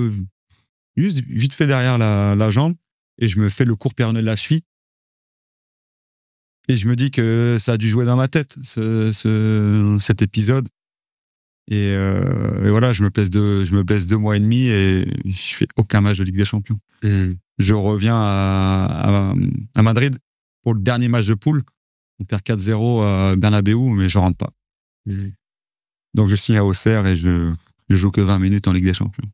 juste vite fait derrière la jambe et je me fais le court péroné de la cheville. Et je me dis que ça a dû jouer dans ma tête, cet épisode. Et voilà, je me blesse 2 mois et demi et je fais aucun match de Ligue des Champions. Je reviens à Madrid pour le dernier match de poule. On perd 4-0 à Bernabéu, mais je rentre pas. Donc je signe à Auxerre et je joue que 20 minutes en Ligue des Champions.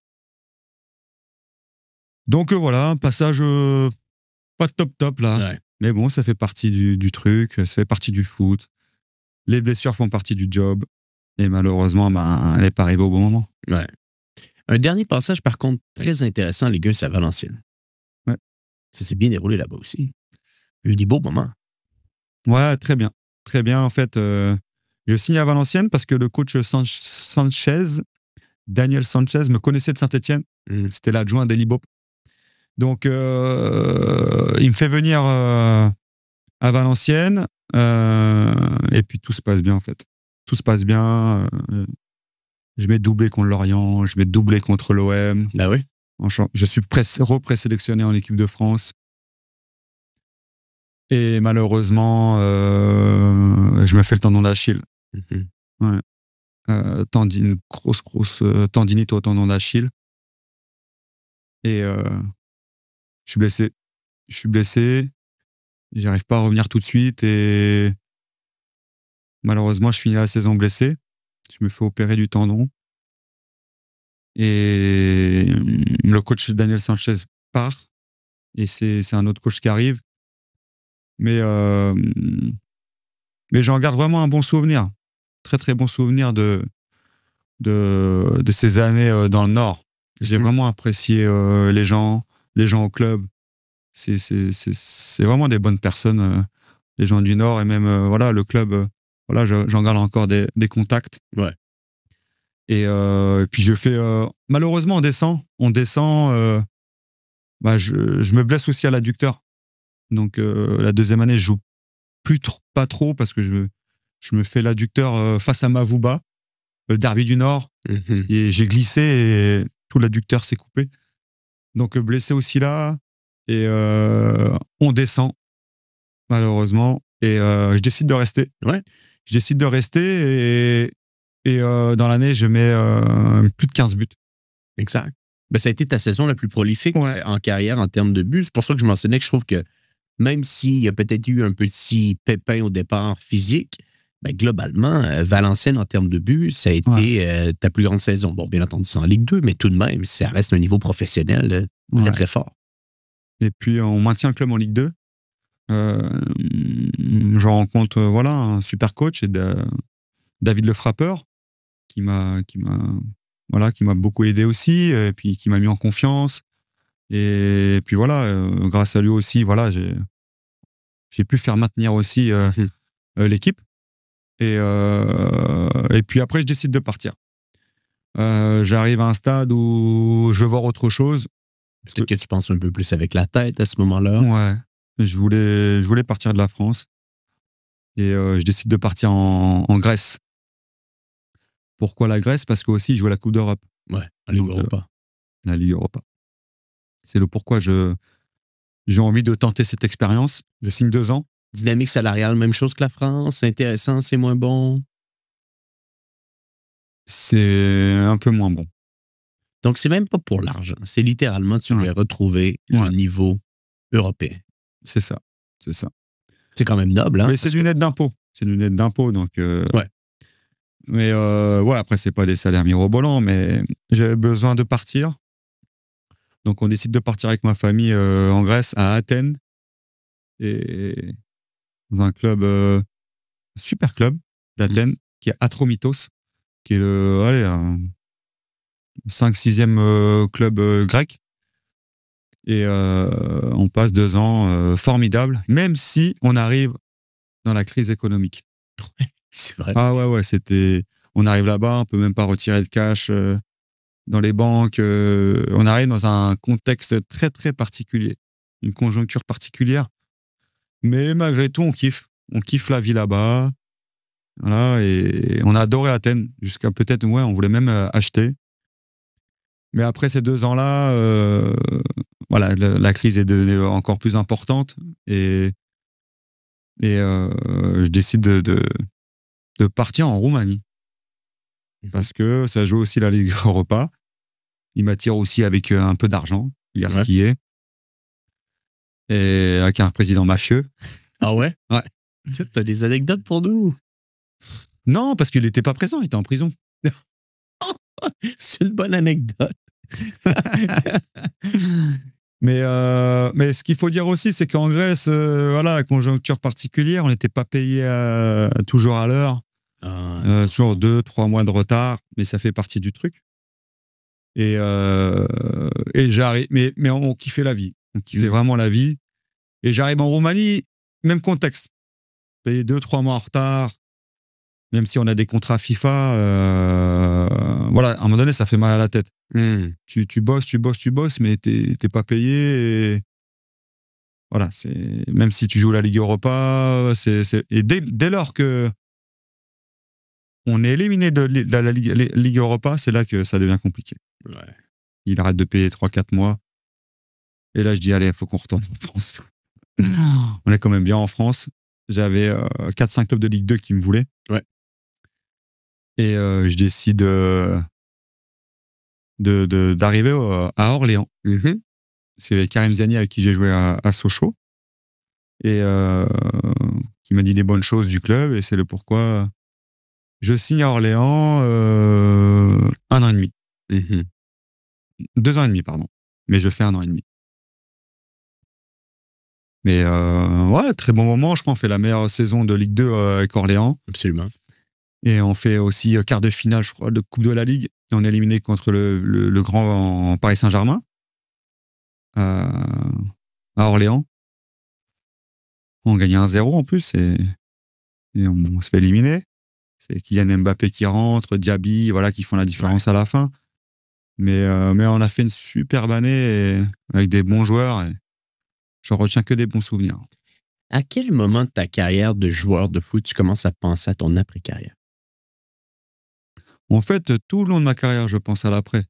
Donc voilà, un passage pas top là. Ouais. Mais bon, ça fait partie du truc, ça fait partie du foot. Les blessures font partie du job. Et malheureusement, elle n'est pas arrivée au bon moment. Ouais. Un dernier passage, par contre, très intéressant, les gars, c'est à Valenciennes. Ouais. Ça s'est bien déroulé là-bas aussi. Il y a eu des beaux moments. Ouais, très bien. Très bien. En fait, je signe à Valenciennes parce que le coach Daniel Sanchez, me connaissait de Saint-Etienne. C'était l'adjoint d'Eli Bop. Donc, il me fait venir à Valenciennes. Et puis, tout se passe bien, en fait. Tout se passe bien. Je mets doublé contre Lorient, je mets doublé contre l'OM. Ah oui? Je suis représélectionné en équipe de France. Et malheureusement, je me fais le tendon d'Achille. Ouais. Grosse tendinite au tendon d'Achille. Et je suis blessé. J'arrive pas à revenir tout de suite. Et malheureusement, je finis la saison blessé. Je me fais opérer du tendon. Et le coach Daniel Sanchez part. Et c'est un autre coach qui arrive. Mais j'en garde vraiment un bon souvenir. Très, très bon souvenir de ces années dans le Nord. J'ai vraiment apprécié les gens au club. C'est vraiment des bonnes personnes, les gens du Nord. Et même, voilà, le club, voilà, j'en garde encore des contacts. Ouais. Et puis je fais... malheureusement, on descend je me blesse aussi à l'adducteur. Donc, la deuxième année, je joue pas trop parce que je me fais l'adducteur face à Mavouba, le derby du Nord. Et j'ai glissé et tout l'adducteur s'est coupé. Donc, blessé aussi là. Et on descend, malheureusement. Et je décide de rester. Ouais. Je décide de rester et dans l'année, je mets plus de 15 buts. Exact. Ben, ça a été ta saison la plus prolifique en carrière en termes de buts. C'est pour ça que je mentionnais que je trouve que même s'il y a peut-être eu un petit pépin au départ physique, Ben, globalement, Valenciennes, en termes de but, ça a été ta plus grande saison. Bon, bien entendu, c'est en Ligue 2, mais tout de même, ça reste un niveau professionnel très, très fort. Et puis, on maintient le club en Ligue 2. Je rencontre un super coach, et David Le Frappeur, qui m'a beaucoup aidé aussi, et puis qui m'a mis en confiance. Et puis grâce à lui aussi, j'ai pu faire maintenir aussi l'équipe. Et puis après, je décide de partir. J'arrive à un stade où je veux voir autre chose. Peut-être que tu penses un peu plus avec la tête à ce moment-là. Ouais. Je voulais partir de la France. Et je décide de partir en Grèce. Pourquoi la Grèce? Parce que aussi, je jouais la Coupe d'Europe. Ouais, la Ligue Europa. La Ligue Europa. C'est le pourquoi j'ai envie de tenter cette expérience. Je signe 2 ans. Dynamique salariale, même chose que la France. C'est intéressant, c'est moins bon. C'est un peu moins bon. Donc, c'est même pas pour l'argent. C'est littéralement, tu veux retrouver un niveau européen. C'est ça. C'est quand même noble, hein? Mais c'est une aide d'impôt. Donc... ouais. Mais après, c'est pas des salaires mirobolants, mais j'avais besoin de partir. Donc, on décide de partir avec ma famille en Grèce, à Athènes. Et dans un club, super club d'Athènes, qui est Atromitos, qui est un 5-6e club grec. Et on passe 2 ans formidables, même si on arrive dans la crise économique. C'est vrai. Ah ouais, on arrive là-bas, on peut même pas retirer de cash dans les banques. On arrive dans un contexte très, très particulier, une conjoncture particulière. Mais malgré tout, on kiffe. On kiffe la vie là-bas. Voilà, et on a adoré Athènes, jusqu'à peut-être, on voulait même acheter. Mais après ces 2 ans-là, la crise est devenue encore plus importante. Et je décide de partir en Roumanie. Parce que ça joue aussi la Ligue Europa. Il m'attire aussi avec un peu d'argent, dire ce qui est. Et avec un président mafieux. Ah ouais? Ouais. T'as des anecdotes pour nous? Non, parce qu'il n'était pas présent, il était en prison. C'est une bonne anecdote. Mais ce qu'il faut dire aussi, c'est qu'en Grèce, conjoncture particulière, on n'était pas payé toujours à l'heure. Toujours 2-3 mois de retard, mais ça fait partie du truc. Et j'arrive, mais on kiffait la vie. On kiffait vraiment la vie. Et j'arrive en Roumanie, même contexte. Payé 2-3 mois en retard, même si on a des contrats FIFA. À un moment donné, ça fait mal à la tête. Tu bosses, mais t'es pas payé. Et voilà, même si tu joues la Ligue Europa, et dès lors que on est éliminé de la Ligue Europa, c'est là que ça devient compliqué. Ouais. Il arrête de payer 3-4 mois. Et là, je dis, allez, il faut qu'on retourne en France. On est quand même bien en France. J'avais 4-5 clubs de Ligue 2 qui me voulaient. Ouais. Et je décide d'arriver à Orléans. C'est Karim Ziani avec qui j'ai joué à Sochaux. Et qui m'a dit les bonnes choses du club. Et c'est le pourquoi je signe à Orléans 1 an et demi. 2 ans et demi, pardon. Mais je fais 1 an et demi. Mais très bon moment. Je crois qu'on fait la meilleure saison de Ligue 2 avec Orléans. Absolument. Et on fait aussi quart de finale, je crois, de Coupe de la Ligue. Et on est éliminé contre le grand Paris Saint-Germain à Orléans. On gagne 1-0 en plus et on se fait éliminer. C'est Kylian Mbappé qui rentre, Diaby, qui font la différence à la fin. Mais on a fait une superbe année avec des bons joueurs. Et j'en retiens que des bons souvenirs. À quel moment de ta carrière de joueur de foot tu commences à penser à ton après-carrière? En fait, tout le long de ma carrière, je pense à l'après.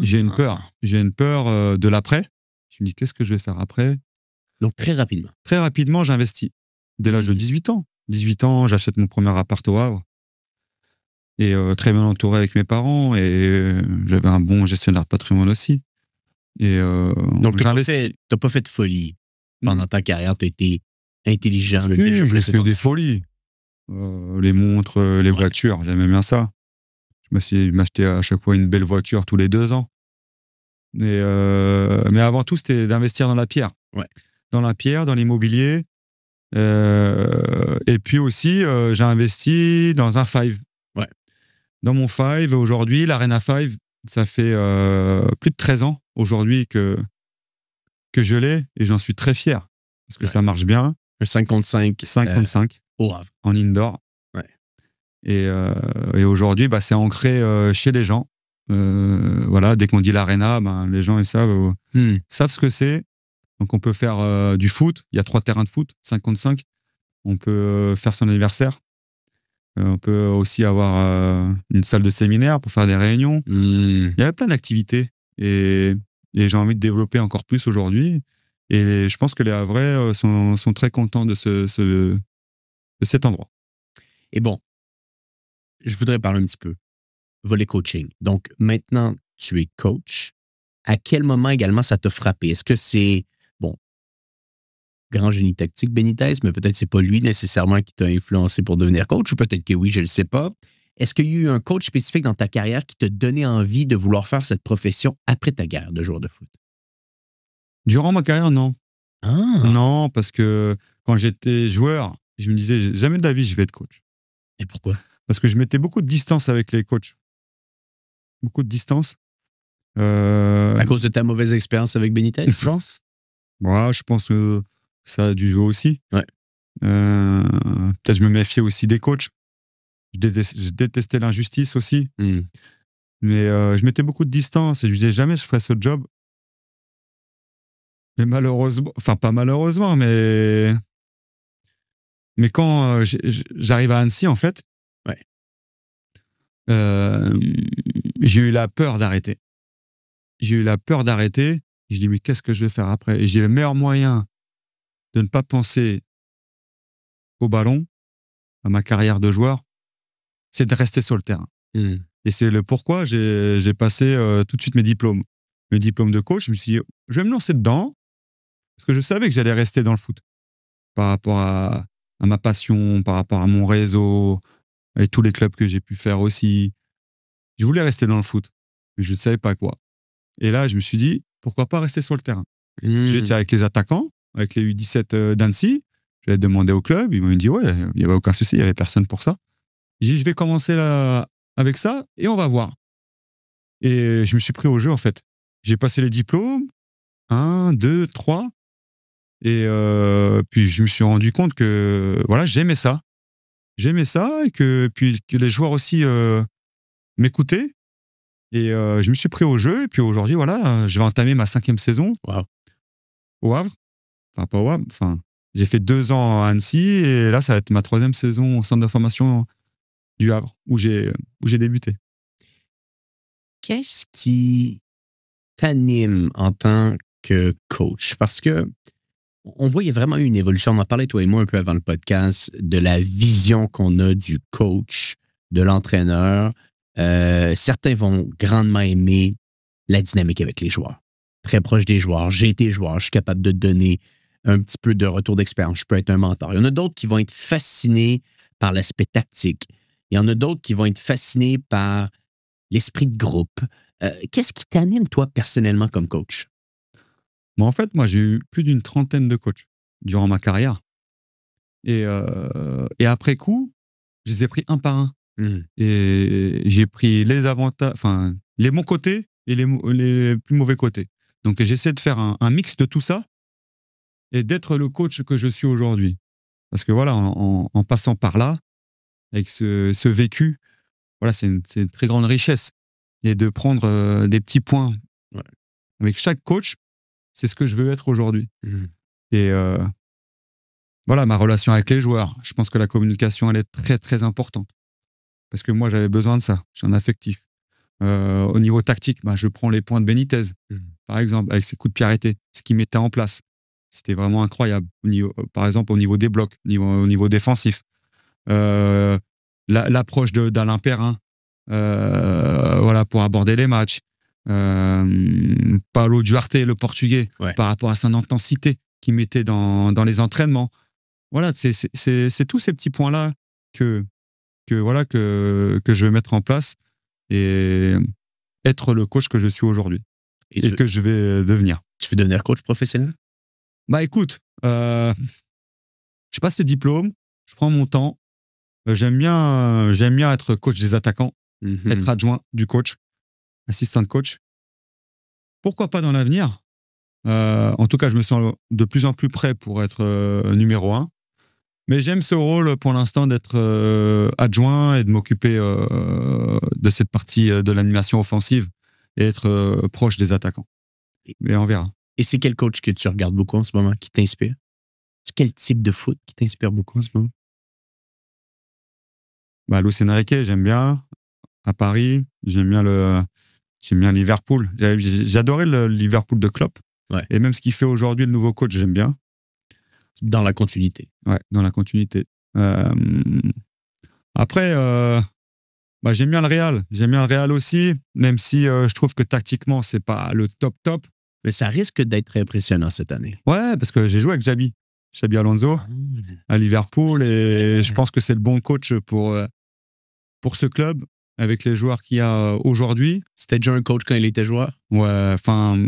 J'ai une peur. J'ai une peur de l'après. Je me dis, qu'est-ce que je vais faire après? Donc, très rapidement. Très rapidement, j'investis. Dès l'âge de 18 ans. 18 ans, j'achète mon premier appart au Havre. Et très bien entouré avec mes parents. Et j'avais un bon gestionnaire de patrimoine aussi. Et donc, tu n'as pas fait de folie pendant ta carrière. Tu as été intelligent. J'ai fait des folies. les montres, les voitures, j'aimais bien ça. Je m'achetais à chaque fois une belle voiture tous les 2 ans. Mais avant tout, c'était d'investir dans la pierre. Ouais. Dans la pierre, dans l'immobilier. Et puis aussi, j'ai investi dans un Five. Ouais. Dans mon Five, aujourd'hui, l'Arena Five, ça fait plus de 13 ans aujourd'hui que je l'ai et j'en suis très fier parce que ça marche bien. Le 55. 55 au Havre. En indoor. Ouais. Et aujourd'hui, c'est ancré chez les gens. Voilà, dès qu'on dit l'Arena, les gens ils savent ce que c'est. Donc on peut faire du foot. Il y a 3 terrains de foot, 55. On peut faire son anniversaire. On peut aussi avoir une salle de séminaire pour faire des réunions. Il y a plein d'activités et j'ai envie de développer encore plus aujourd'hui. Et je pense que les Havrais sont très contents de cet endroit. Et bon, je voudrais parler un petit peu volet coaching. Donc, maintenant, tu es coach. À quel moment également ça t'a frappé? Est-ce que c'est, grand génie tactique, Benitez, mais peut-être c'est pas lui nécessairement qui t'a influencé pour devenir coach, ou peut-être que oui, je ne le sais pas. Est-ce qu'il y a eu un coach spécifique dans ta carrière qui t'a donné envie de vouloir faire cette profession après ta carrière de joueur de foot? Durant ma carrière, non. Ah! Non, parce que quand j'étais joueur, je me disais jamais de la vie je vais être coach. Et pourquoi? Parce que je mettais beaucoup de distance avec les coachs. Beaucoup de distance. À cause de ta mauvaise expérience avec Benitez, tu penses? Moi, je pense que ça a dû jouer aussi. Ouais. Peut-être je me méfiais aussi des coachs. Je détestais l'injustice aussi. Mais je mettais beaucoup de distance et je disais jamais je ferais ce job. Mais malheureusement, enfin pas malheureusement, mais quand j'arrive à Annecy, en fait, j'ai eu la peur d'arrêter. Je dis, mais qu'est-ce que je vais faire après? Et j'ai le meilleur moyen de ne pas penser au ballon, à ma carrière de joueur, c'est de rester sur le terrain. Et c'est le pourquoi j'ai passé tout de suite mes diplômes. Mes diplômes de coach, je me suis dit, je vais me lancer dedans, parce que je savais que j'allais rester dans le foot. Par rapport à ma passion, par rapport à mon réseau, et tous les clubs que j'ai pu faire aussi. Je voulais rester dans le foot, mais je ne savais pas quoi. Et là, je me suis dit, pourquoi pas rester sur le terrain? J'étais avec les attaquants, avec les U17 d'Annecy. J'avais demandé au club, ils m'ont dit, ouais, il n'y avait aucun souci, il n'y avait personne pour ça. J'ai dit, je vais commencer là avec ça et on va voir. Et je me suis pris au jeu, en fait. J'ai passé les diplômes, 1, 2, 3. Et puis, je me suis rendu compte que voilà, j'aimais ça. J'aimais ça et que les joueurs aussi m'écoutaient. Et je me suis pris au jeu. Et puis aujourd'hui, voilà, je vais entamer ma 5e saison au Havre. Enfin, pas au Havre. Enfin, j'ai fait 2 ans à Annecy et là, ça va être ma 3e saison au centre de formation du Havre où j'ai débuté. Qu'est-ce qui t'anime en tant que coach? Parce que on voit qu'il y a vraiment eu une évolution. On en parlait, toi et moi, un peu avant le podcast, de la vision qu'on a du coach, de l'entraîneur. Certains vont grandement aimer la dynamique avec les joueurs. Très proche des joueurs. J'ai été joueur. Je suis capable de donner un petit peu de retour d'expérience. Je peux être un mentor. Il y en a d'autres qui vont être fascinés par l'aspect tactique. Il y en a d'autres qui vont être fascinés par l'esprit de groupe. Qu'est-ce qui t'anime, toi, personnellement, comme coach? Mais en fait, moi, j'ai eu plus d'une 30aine de coachs durant ma carrière. Et après coup, je les ai pris un par un. Et j'ai pris les avantages, enfin, les bons côtés et les plus mauvais côtés. Donc, j'essaie de faire un mix de tout ça et d'être le coach que je suis aujourd'hui. Parce que voilà, en passant par là, avec ce vécu, voilà, c'est une très grande richesse. Et de prendre des petits points avec chaque coach, c'est ce que je veux être aujourd'hui. Et voilà, ma relation avec les joueurs, je pense que la communication, elle est très, très importante. Parce que moi, j'avais besoin de ça. J'ai un affectif. Au niveau tactique, je prends les points de Benitez, par exemple, avec ses coups de pied arrêtés, ce qu'il mettait en place. C'était vraiment incroyable. Par exemple, au niveau des blocs, au niveau défensif. L'approche d'Alain Perrin, voilà, pour aborder les matchs. Paulo Duarte, le Portugais, par rapport à son intensité qu'il mettait dans les entraînements. Voilà, c'est tous ces petits points-là voilà, que je vais mettre en place et être le coach que je suis aujourd'hui et que je vais devenir. Tu veux devenir coach professionnel? Bah écoute, je passe le diplôme, je prends mon temps. J'aime bien être coach des attaquants, être adjoint du coach, assistant coach. Pourquoi pas dans l'avenir? En tout cas, je me sens de plus en plus prêt pour être numéro 1. Mais j'aime ce rôle pour l'instant d'être adjoint et de m'occuper de cette partie de l'animation offensive et être proche des attaquants. Mais on verra. Et c'est quel coach que tu regardes beaucoup en ce moment, qui t'inspire? Quel type de foot qui t'inspire beaucoup en ce moment? Bah, Luis Enrique, j'aime bien. À Paris, j'aime bien Liverpool. J'adorais le Liverpool de Klopp. Ouais. Et même ce qu'il fait aujourd'hui, le nouveau coach, j'aime bien. Dans la continuité. Ouais, dans la continuité. Après, j'aime bien le Real. J'aime bien le Real aussi, même si je trouve que tactiquement, c'est pas le top. Mais ça risque d'être impressionnant cette année. Ouais, parce que j'ai joué avec Xabi Alonso à Liverpool et je pense que c'est le bon coach pour ce club avec les joueurs qu'il y a aujourd'hui. C'était déjà un coach quand il était joueur? Ouais, enfin,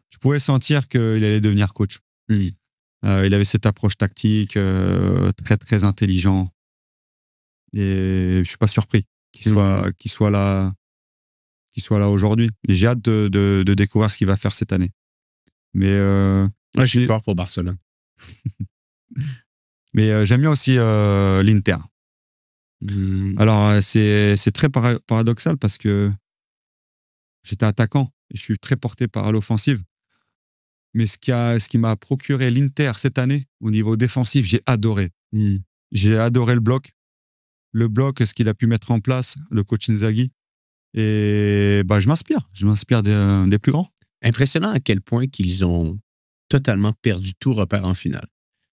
tu pouvais sentir qu'il allait devenir coach. Il avait cette approche tactique très, très intelligent. Et je suis pas surpris qu'il soit là aujourd'hui. Et j'ai hâte de découvrir ce qu'il va faire cette année. Mais j'ai peur pour Barcelone. Mais j'aime bien aussi l'Inter. Alors, c'est très paradoxal parce que j'étais attaquant et je suis très porté par l'offensive. Mais ce qui m'a procuré l'Inter cette année, au niveau défensif, j'ai adoré. J'ai adoré le bloc, ce qu'il a pu mettre en place, le coach Inzaghi. Et je m'inspire des plus grands. Impressionnant à quel point qu'ils ont totalement perdu tout repère en finale.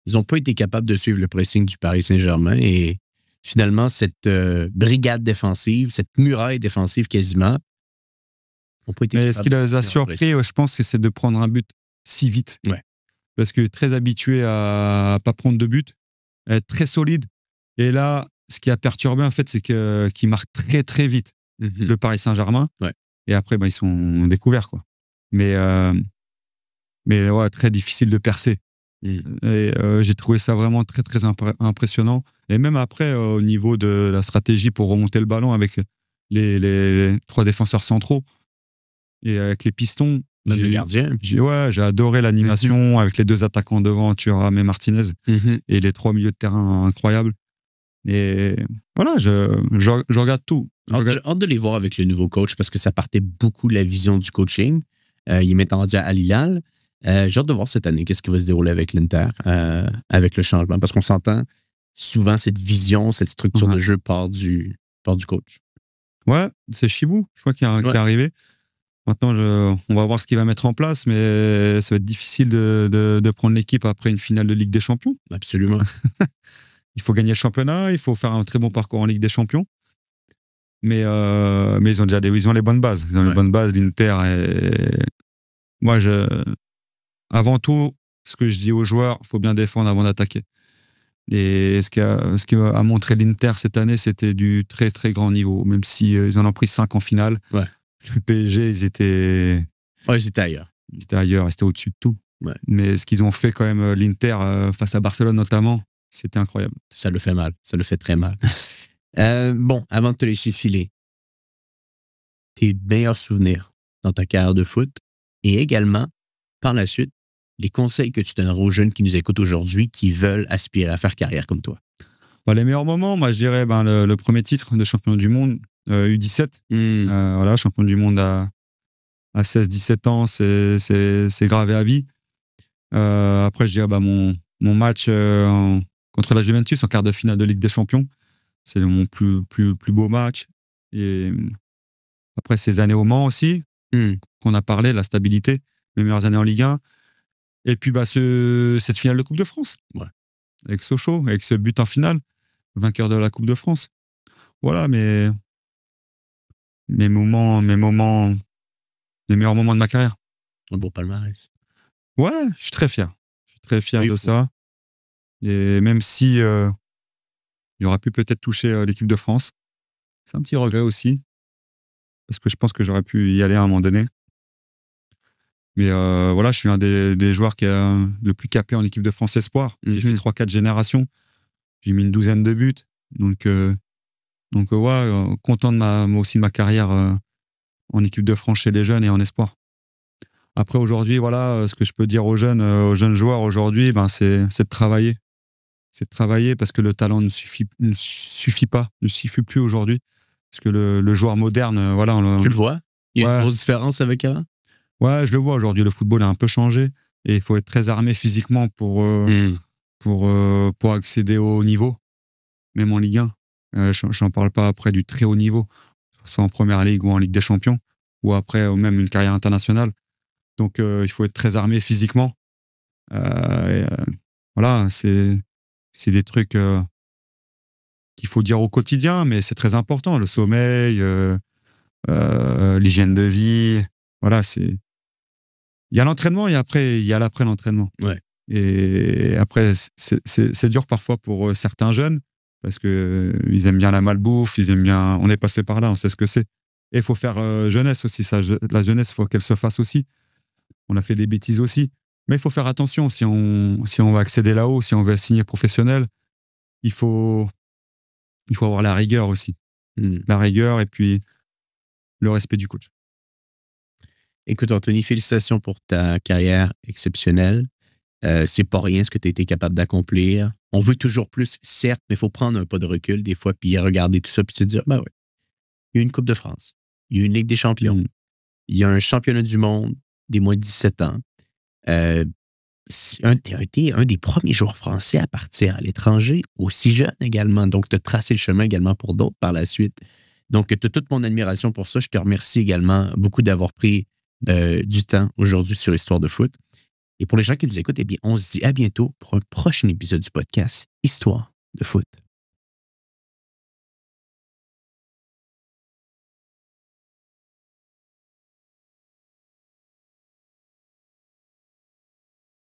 Ils n'ont pas été capables de suivre le pressing du Paris Saint-Germain et finalement, cette brigade défensive, cette muraille défensive quasiment, n'ont pas été capables. Mais ce qui les a surpris, je pense, c'est de prendre un but si vite. Ouais. Parce que très habitué à pas prendre de but, à être très solide. Et là, ce qui a perturbé, en fait, c'est qu'ils marquent très, très vite le Paris Saint-Germain. Ouais. Et après, ils sont découverts, quoi. Mais ouais, très difficile de percer. Et j'ai trouvé ça vraiment très, très impressionnant. Et même après, au niveau de la stratégie pour remonter le ballon avec les 3 défenseurs centraux et avec les pistons. Même le gardien. J'ai adoré l'animation avec les 2 attaquants devant, Thuram et Martinez, et les 3 milieux de terrain incroyables. Et voilà, je regarde tout. Hâte de les voir avec le nouveau coach parce que ça partait beaucoup de la vision du coaching. Il est maintenant rendu à Al Hilal. J'ai hâte de voir cette année qu'est-ce qui va se dérouler avec l'Inter, avec le changement. Parce qu'on s'entend souvent cette vision, cette structure de jeu part du coach. Ouais, c'est Chibou, je crois, qui est arrivé. Maintenant, on va voir ce qu'il va mettre en place, mais ça va être difficile de prendre l'équipe après une finale de Ligue des Champions. Absolument. Il faut gagner le championnat, il faut faire un très bon parcours en Ligue des Champions. Mais ils ont déjà ils ont les bonnes bases. Ils ont les bonnes bases, l'Inter. Moi, avant tout, ce que je dis aux joueurs, il faut bien défendre avant d'attaquer. Et ce qu'a montré l'Inter cette année, c'était du très, très grand niveau. Même si ils en ont pris 5 en finale. Ouais. Le PSG, ils étaient ailleurs. Ils étaient ailleurs, ils étaient au-dessus de tout. Ouais. Mais ce qu'ils ont fait quand même, l'Inter, face à Barcelone notamment, c'était incroyable. Ça le fait mal. Ça le fait très mal. Bon, avant de te laisser filer, tes meilleurs souvenirs dans ta carrière de foot et également, par la suite, les conseils que tu donneras aux jeunes qui nous écoutent aujourd'hui qui veulent aspirer à faire carrière comme toi. Les meilleurs moments, moi, je dirais le premier titre de champion du monde, U17. Voilà, champion du monde à 16-17 ans, c'est gravé à vie. Après, je dirais mon match contre la Juventus en quart de finale de Ligue des Champions. C'est mon plus beau match. Et après, ces années au Mans aussi, qu'on a parlé, la stabilité, mes meilleures années en Ligue 1. Et puis, cette finale de Coupe de France. Ouais. Avec Sochaux, avec ce but en finale, vainqueur de la Coupe de France. Voilà, mes meilleurs moments de ma carrière. Un beau palmarès. Ouais, je suis très fier. Je suis très fier de ça. Et même si J'aurais pu peut-être toucher l'équipe de France. C'est un petit regret aussi, parce que je pense que j'aurais pu y aller à un moment donné. Mais voilà, je suis un des joueurs qui est le plus capé en équipe de France Espoir. J'ai fait 3-4 générations. J'ai mis une 12aine de buts. Donc ouais, content moi aussi de ma carrière en équipe de France chez les jeunes et en Espoir. Après, aujourd'hui, voilà, ce que je peux dire aux jeunes joueurs aujourd'hui, c'est de travailler. C'est de travailler parce que le talent ne suffit plus aujourd'hui. Parce que le joueur moderne, voilà. Tu le vois? Il y a une grosse différence avec avant? Ouais, je le vois aujourd'hui. Le football a un peu changé et il faut être très armé physiquement pour accéder au haut niveau, même en Ligue 1. J'en parle pas après du très haut niveau, soit en Première Ligue ou en Ligue des Champions, ou après même une carrière internationale. Donc, il faut être très armé physiquement. Voilà, c'est des trucs qu'il faut dire au quotidien, mais c'est très important. Le sommeil, l'hygiène de vie. Voilà, il y a l'entraînement et après, il y a l'après-l'entraînement. Ouais. Et après, c'est dur parfois pour certains jeunes parce que ils aiment bien la malbouffe, ils aiment bien. On est passé par là, on sait ce que c'est. Et il faut faire jeunesse aussi. La jeunesse, il faut qu'elle se fasse aussi. On a fait des bêtises aussi. Mais il faut faire attention. Si on va accéder là-haut, si on veut signer professionnel, il faut avoir la rigueur aussi. La rigueur et puis le respect du coach. Écoute, Anthony, félicitations pour ta carrière exceptionnelle. C'est pas rien ce que tu as été capable d'accomplir. On veut toujours plus, certes, mais il faut prendre un pas de recul des fois, puis regarder tout ça, puis se dire, ben oui, il y a une Coupe de France, il y a une Ligue des champions, il y a un championnat du monde des moins de 17 ans. Tu as été un des premiers joueurs français à partir à l'étranger, aussi jeune également. Donc, tu as tracé le chemin également pour d'autres par la suite. Donc, tu as toute mon admiration pour ça. Je te remercie également beaucoup d'avoir pris du temps aujourd'hui sur Histoire de foot. Et pour les gens qui nous écoutent, eh bien, on se dit à bientôt pour un prochain épisode du podcast Histoire de foot.